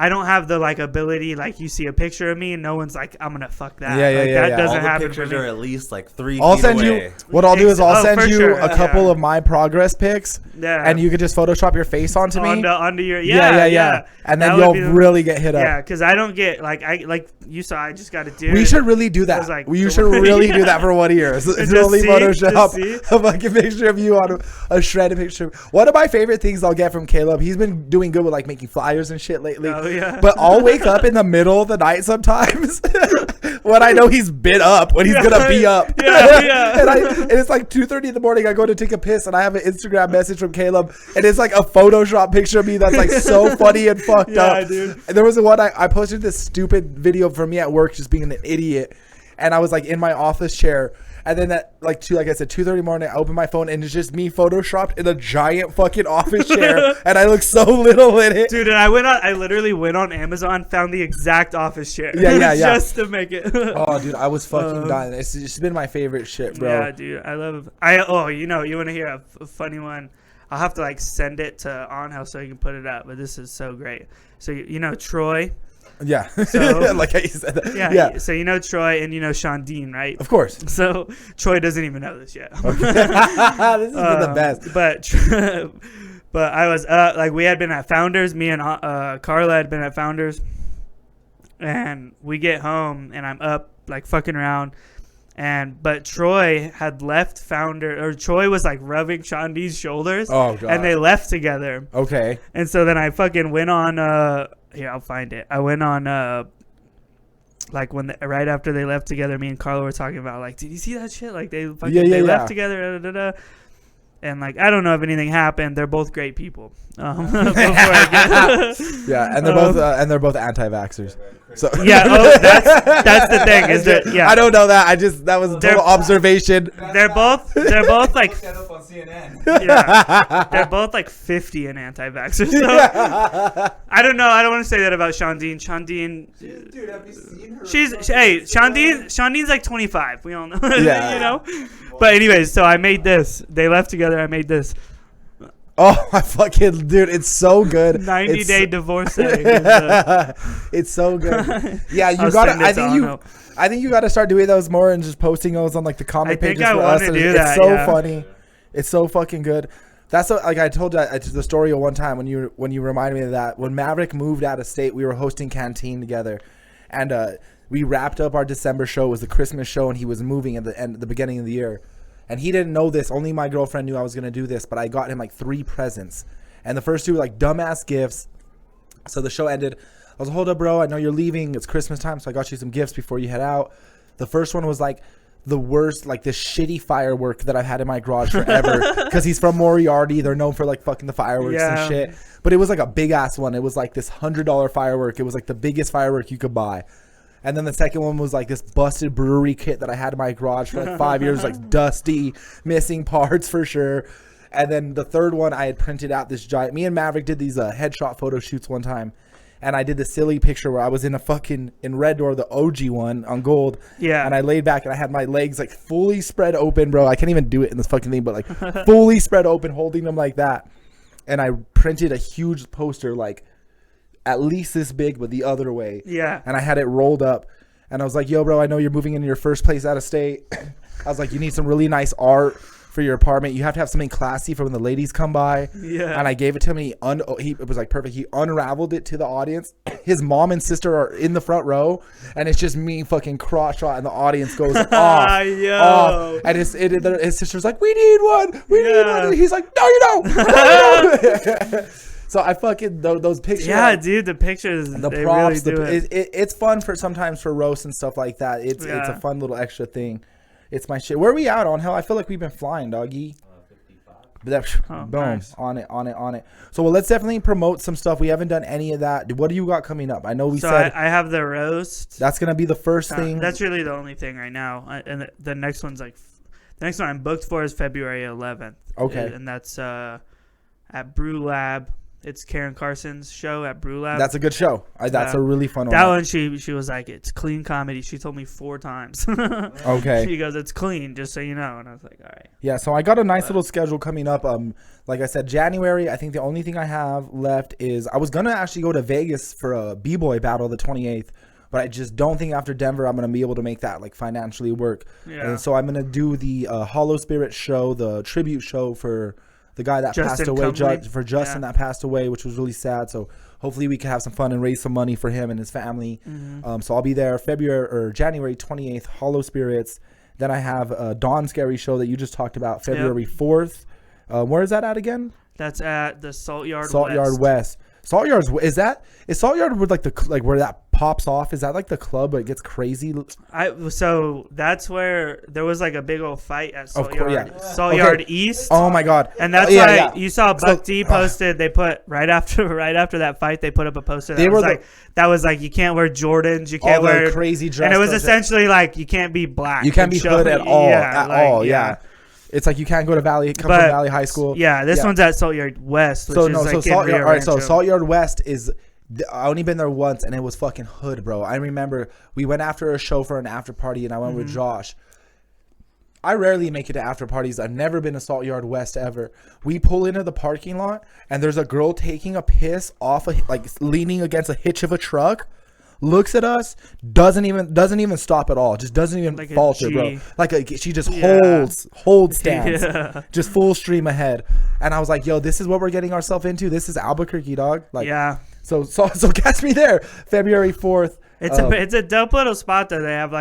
don't have the like ability like you see a picture of me and no one's like I'm gonna fuck that. That doesn't all the happen pictures for me. are at least like 3 I'll feet send away. you what I'll do is I'll send you sure. a couple of my progress pics. Yeah. And you could just Photoshop your face onto me. Onto your yeah. And then you'll really get hit up. Yeah, because I don't get like you saw. I just got to do. We should really do that. Like, you should really do that for 1 year. It's only Photoshop a fucking picture of you on a shredded picture. One of my favorite things I'll get from Caleb, he's been doing good with like making flyers and shit lately. Oh yeah. But I'll wake up in the middle of the night sometimes when I know he's been up, when he's gonna be up. Yeah. and it's like 2:30 in the morning. I go to take a piss and I have an Instagram message from Caleb, and it's like a Photoshop picture of me that's like so funny and fucked up. Dude. And there was one I posted this stupid video for me at work just being an idiot, and I was like in my office chair, and then at like 2:30 morning I open my phone and it's just me photoshopped in a giant fucking office chair and I look so little in it, dude. And I literally went on Amazon, found the exact office chair just to make it. Oh dude, I was fucking dying. It's just been my favorite shit, bro. Yeah, dude, you want to hear a funny one? I'll have to like send it to Angel so you can put it up, but this is so great. So you know Troy. Yeah. So, like how you said that. Yeah. So you know Troy and you know Sean Dean, right? Of course. So Troy doesn't even know this yet. Okay. This has been the best. But I was like we had been at Founders. Me and Carla had been at Founders, and we get home and I'm up like fucking around. But Troy had left Troy was like rubbing Sean Dean's shoulders. Oh god. And they left together. Okay. And so then I fucking went on here, I'll find it. I went on like right after they left together, me and Carla were talking about like, did you see that shit? Like they left together, and like I don't know if anything happened. They're both great people. Yeah, and they're both anti-vaxxers. So yeah, that's the thing. Is that I don't know that. That was a total observation. They're both like Stand up on CNN. Yeah, they're both like 50 and anti-vaxxers. So I don't know. I don't want to say that about Sean Dean. Sean Dean, dude, have you seen her? Sean Dean's like 25. We all know. Yeah. You know. But anyways, so I made this. They left together. I made this. Oh, I fucking dude, it's so good. 90-day divorce. It's so good. Yeah, you got to. I think you got to start doing those more and just posting those on like the comment pages for us. It's so funny. It's so fucking good. That's what, like I told you the story of one time when you reminded me of that. When Maverick moved out of state, we were hosting Canteen together, and we wrapped up our December show. It was the Christmas show, and he was moving at the beginning of the year. And he didn't know this. Only my girlfriend knew I was going to do this. But I got him like 3 presents. And the first 2 were like dumbass gifts. So the show ended. I was like, hold up, bro. I know you're leaving. It's Christmas time. So I got you some gifts before you head out. The first one was like the worst, like this shitty firework that I've had in my garage forever. Because he's from Moriarty. They're known for like fucking the fireworks and shit. But it was like a big ass one. It was like this $100 firework. It was like the biggest firework you could buy. And then the second one was like this busted brewery kit that I had in my garage for like 5 years, like dusty, missing parts for sure. And then the third one, I had printed out this giant. Me and Maverick did these headshot photo shoots one time, and I did the silly picture where I was in Red Door, the OG one on gold. Yeah. And I laid back and I had my legs like fully spread open, bro. I can't even do it in this fucking thing, but like fully spread open, holding them like that. And I printed a huge poster like at least this big, but the other way. Yeah. And I had it rolled up. And I was like, yo, bro, I know you're moving into your first place out of state. I was like, you need some really nice art for your apartment. You have to have something classy for when the ladies come by. Yeah. And I gave it to him. And it was like perfect. He unraveled it to the audience. His mom and sister are in the front row. And it's just me fucking crotch shot. And the audience goes off. Off. And his sister's like, we need one. We need one. And he's like, no, you don't. No, you don't. So I fucking those pictures. Yeah, dude, the pictures. The props. Really it's fun for sometimes for roasts and stuff like that. It's a fun little extra thing. It's my shit. Where are we at on hell? I feel like we've been flying, doggy. Boom, nice. on it. So well, let's definitely promote some stuff. We haven't done any of that. What do you got coming up? I know we said I have the roast. that's gonna be the first thing. That's really the only thing right now. And the next one's like, the next one I'm booked for is February 11th. Okay. And that's at Brew Lab. It's Karen Carson's show at Brew Lab. That's a good show. That's a really fun one. That one, she was like, it's clean comedy. She told me 4 times. Okay. She goes, it's clean, just so you know. And I was like, all right. Yeah, so I got a nice little schedule coming up. Like I said, January, I think the only thing I have left is I was going to actually go to Vegas for a B-Boy battle the 28th, but I just don't think after Denver I'm going to be able to make that like financially work. Yeah. And so I'm going to do the Hollow Spirit show, the tribute show for the guy that passed away, Justin that passed away, which was really sad. So hopefully we can have some fun and raise some money for him and his family. Mm-hmm. So I'll be there January 28th, Hollow Spirits. Then I have a Dawn Scary show that you just talked about, February 4th. Where is that at again? That's at the Salt Yard West. Salt Yard's is Salt Yard with like where that pops off? Is that like the club where it gets crazy? So that's where there was like a big old fight at Salt course, Yard. yeah. Salt Yard East. Oh my God! And that's why you saw Buck D posted. They put right after that fight, they put up a poster that was like you can't wear Jordans, you can't wear crazy dress, and it was essentially like you can't be black, you can't be hood at all, Yeah. It's like you can't go to from Valley High School. Yeah, this one's at Salt Yard West. Which is Salt Yard. All right, so Salt Yard West is. I only been there once, and it was fucking hood, bro. I remember we went after a show for an after party, and I went with Josh. I rarely make it to after parties. I've never been to Salt Yard West ever. We pull into the parking lot, and there's a girl taking a piss off leaning against a hitch of a truck. Looks at us, doesn't even stop at all. Just doesn't even like falter, bro. She just holds stance, just full stream ahead. And I was like, yo, this is what we're getting ourselves into. This is Albuquerque, dog. So catch me there, February 4th. It's a dope little spot though. They have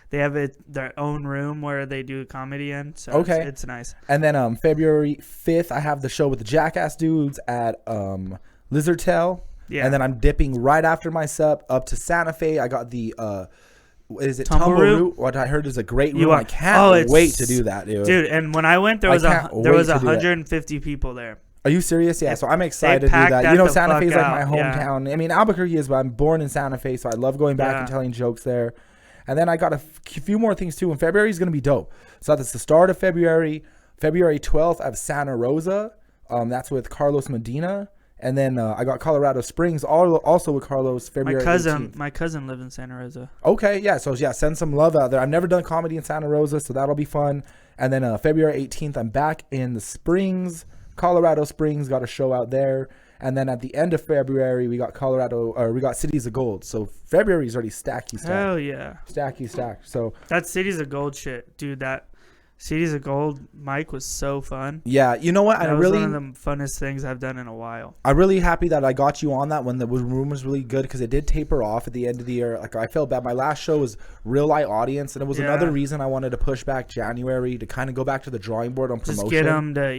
they have their own room where they do comedy in. So it's nice. And then February 5th, I have the show with the Jackass dudes at Lizard Tail. Yeah. And then I'm dipping right after my set up to Santa Fe. I got the Tumbleroot? What I heard is a great room. I can't wait to do that, dude. Dude, and when I went, there was 150 people there. Are you serious? Yeah. So I'm excited to do that. You know, Santa Fe is like my hometown. Yeah. I mean, Albuquerque is, but I'm born in Santa Fe, so I love going back and telling jokes there. And then I got a few more things too. And February is going to be dope. So that's the start of February. February 12th, I have Santa Rosa. That's with Carlos Medina. And then I got Colorado Springs, also with Carlos, February 18th. My cousin lives in Santa Rosa. Okay, yeah. So, send some love out there. I've never done comedy in Santa Rosa, so that'll be fun. And then February 18th, I'm back in the Springs, Colorado Springs, got a show out there. And then at the end of February, we got Cities of Gold. So February's already stacky. Hell yeah. Stacky. So that Cities of Gold shit, dude, that Cities of Gold, Mike, was so fun. Yeah, you know what? That was one of the funnest things I've done in a while. I'm really happy that I got you on that when the room was really good because it did taper off at the end of the year. Like I felt bad. My last show was real light audience, and it was another reason I wanted to push back January to kind of go back to the drawing board on promotion. Just get them to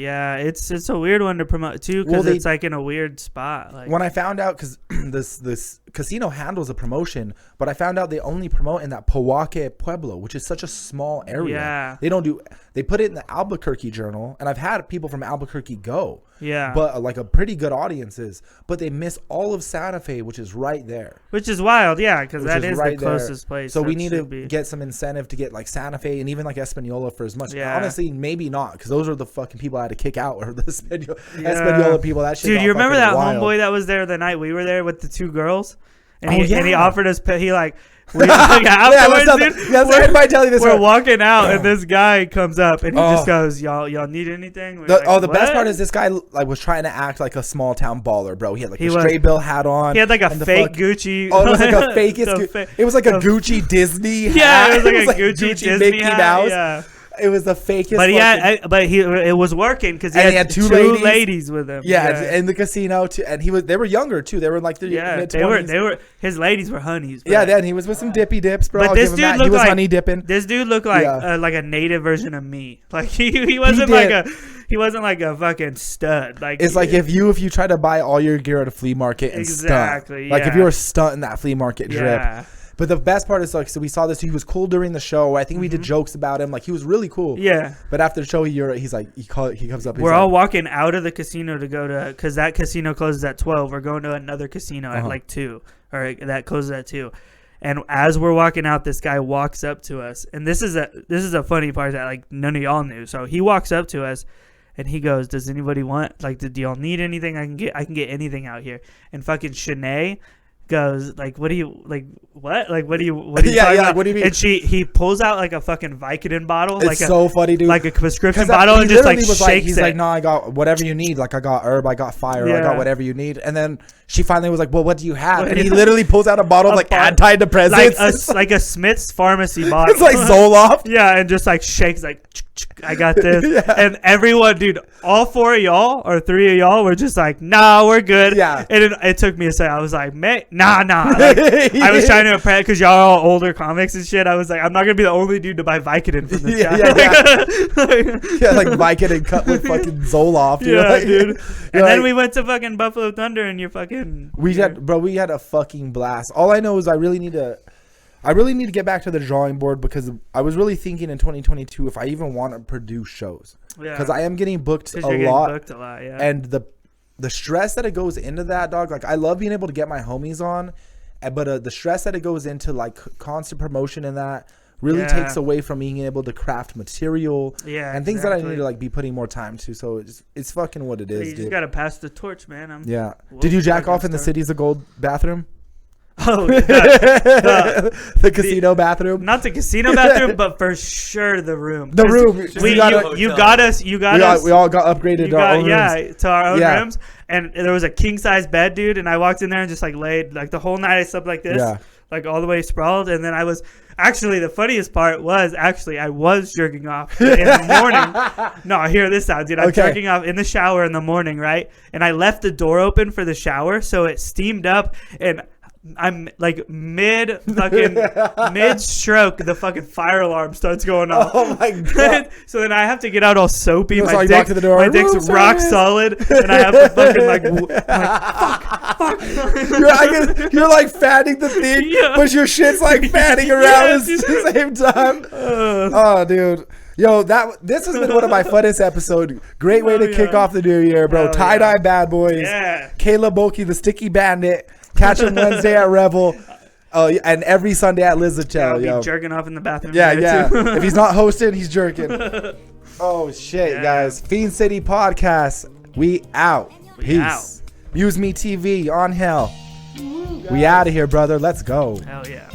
It's a weird one to promote too because it's like in a weird spot. Like when I found out because this casino handles a promotion, but I found out they only promote in that Pojoaque Pueblo, which is such a small area. Yeah, they put it in the Albuquerque Journal, and I've had people from Albuquerque go. Yeah. But like a pretty good audiences, but they miss all of Santa Fe, which is right there. Which is wild, yeah, because that is right the closest place. So we need to get some incentive to get like Santa Fe and even like Espanola for as much. Yeah. Honestly, maybe not, because those are the fucking people I had to kick out, or the Espanola people. That shit. Dude, you remember that homeboy that was there the night we were there with the 2 girls? And he offered us, we're walking out, and this guy comes up, and he just goes, "Y'all need anything?" The best part is this guy was trying to act like a small town baller, bro. He had a straight bill hat on. He had like a fake Gucci. Oh, it was like a fakest. It was like a Gucci Disney hat. Yeah, it was like a Gucci Disney Mickey hat. Mouse. Yeah. It was the fakest. But it was working because he had two ladies with him. Yeah, in the casino too, and they were younger too. They were like mid-20s. They were his ladies were honeys. Bro. Yeah, then he was with some dippy dips, bro. But this dude looked like honey dipping. This dude looked like a native version of me. Like he wasn't like a fucking stud. Like it's like if you try to buy all your gear at a flea market and stunt. Like if you were stunting that flea market drip. But the best part is, like, so we saw this. He was cool during the show. I think we did jokes about him. Like, he was really cool. Yeah. But after the show, he's like, he comes up. We're all walking out of the casino to go to, because that casino closes at 12. We're going to another casino at like 2, or that closes at 2. And as we're walking out, this guy walks up to us, and this is a funny part that like none of y'all knew. So he walks up to us, and he goes, "Does anybody want, like, do y'all need anything? I can get anything out here." And fucking Shanae goes, like, what do you talking about? What do you mean? And he pulls out like a fucking Vicodin bottle. It's like so funny, dude. Like a prescription bottle, and just like shakes he's it. like, "No, I got whatever you need. Like, I got herb, I got fire, I got whatever you need." And then she finally was like, "Well, what do you have?" And he literally pulls out a bottle of like antidepressants, like a Smith's Pharmacy bottle. It's like Zoloft. Yeah, and just like shakes, like, I got this. Yeah. And everyone, dude, all 4 of y'all or 3 of y'all were just like, "Nah, we're good." Yeah. And it took me a second. I was like, "Mate, nah." Like, I was trying to impress, because y'all are all older comics and shit. I was like, I'm not gonna be the only dude to buy Vicodin from this guy. Yeah, like Vicodin cut with fucking Zoloft. Yeah, like, dude. And then we went to fucking Buffalo Thunder, and you're fucking. We had a fucking blast. All I know is I really need to get back to the drawing board, because I was really thinking in 2022 if I even want to produce shows, because I am getting booked a lot. Yeah. And the stress that it goes into that, dog. Like, I love being able to get my homies on, but the stress that it goes into, like, constant promotion and that really takes away from being able to craft material and things that I need to, like, be putting more time to. So it's fucking what it is, you just gotta pass the torch, man. Did you jack off in the Cities of Gold bathroom? Oh, the casino bathroom. Not the casino bathroom, but for sure the room. The room. You got us. We all got upgraded to our own rooms. To our own rooms. And there was a king size bed, dude. And I walked in there and just like laid, like, the whole night I slept like this, like all the way sprawled. And then I was actually, the funniest part was I was jerking off in the morning. No, hear this out, dude. I'm jerking off in the shower in the morning, right? And I left the door open for the shower, so it steamed up, and I'm like mid stroke, the fucking fire alarm starts going off. Oh my god! So then I have to get out all soapy. My dick's rock solid, and I have to fucking fuck. You're like fanning the thing, but your shit's like fanning around at the same time. Oh, dude. Yo, this has been one of my funnest episodes. Great way to kick off the new year, bro. Tie-dye bad boys. Yeah. Caleb Mulkey, the sticky bandit. Catch him Wednesday at Revel. And every Sunday at Lizatel. I'll be jerking off in the bathroom. Yeah. If he's not hosting, he's jerking. Oh, shit, guys. FiendCity Podcast. We out. Peace. Muse Me TV on hell. We out of here, brother. Let's go. Hell yeah.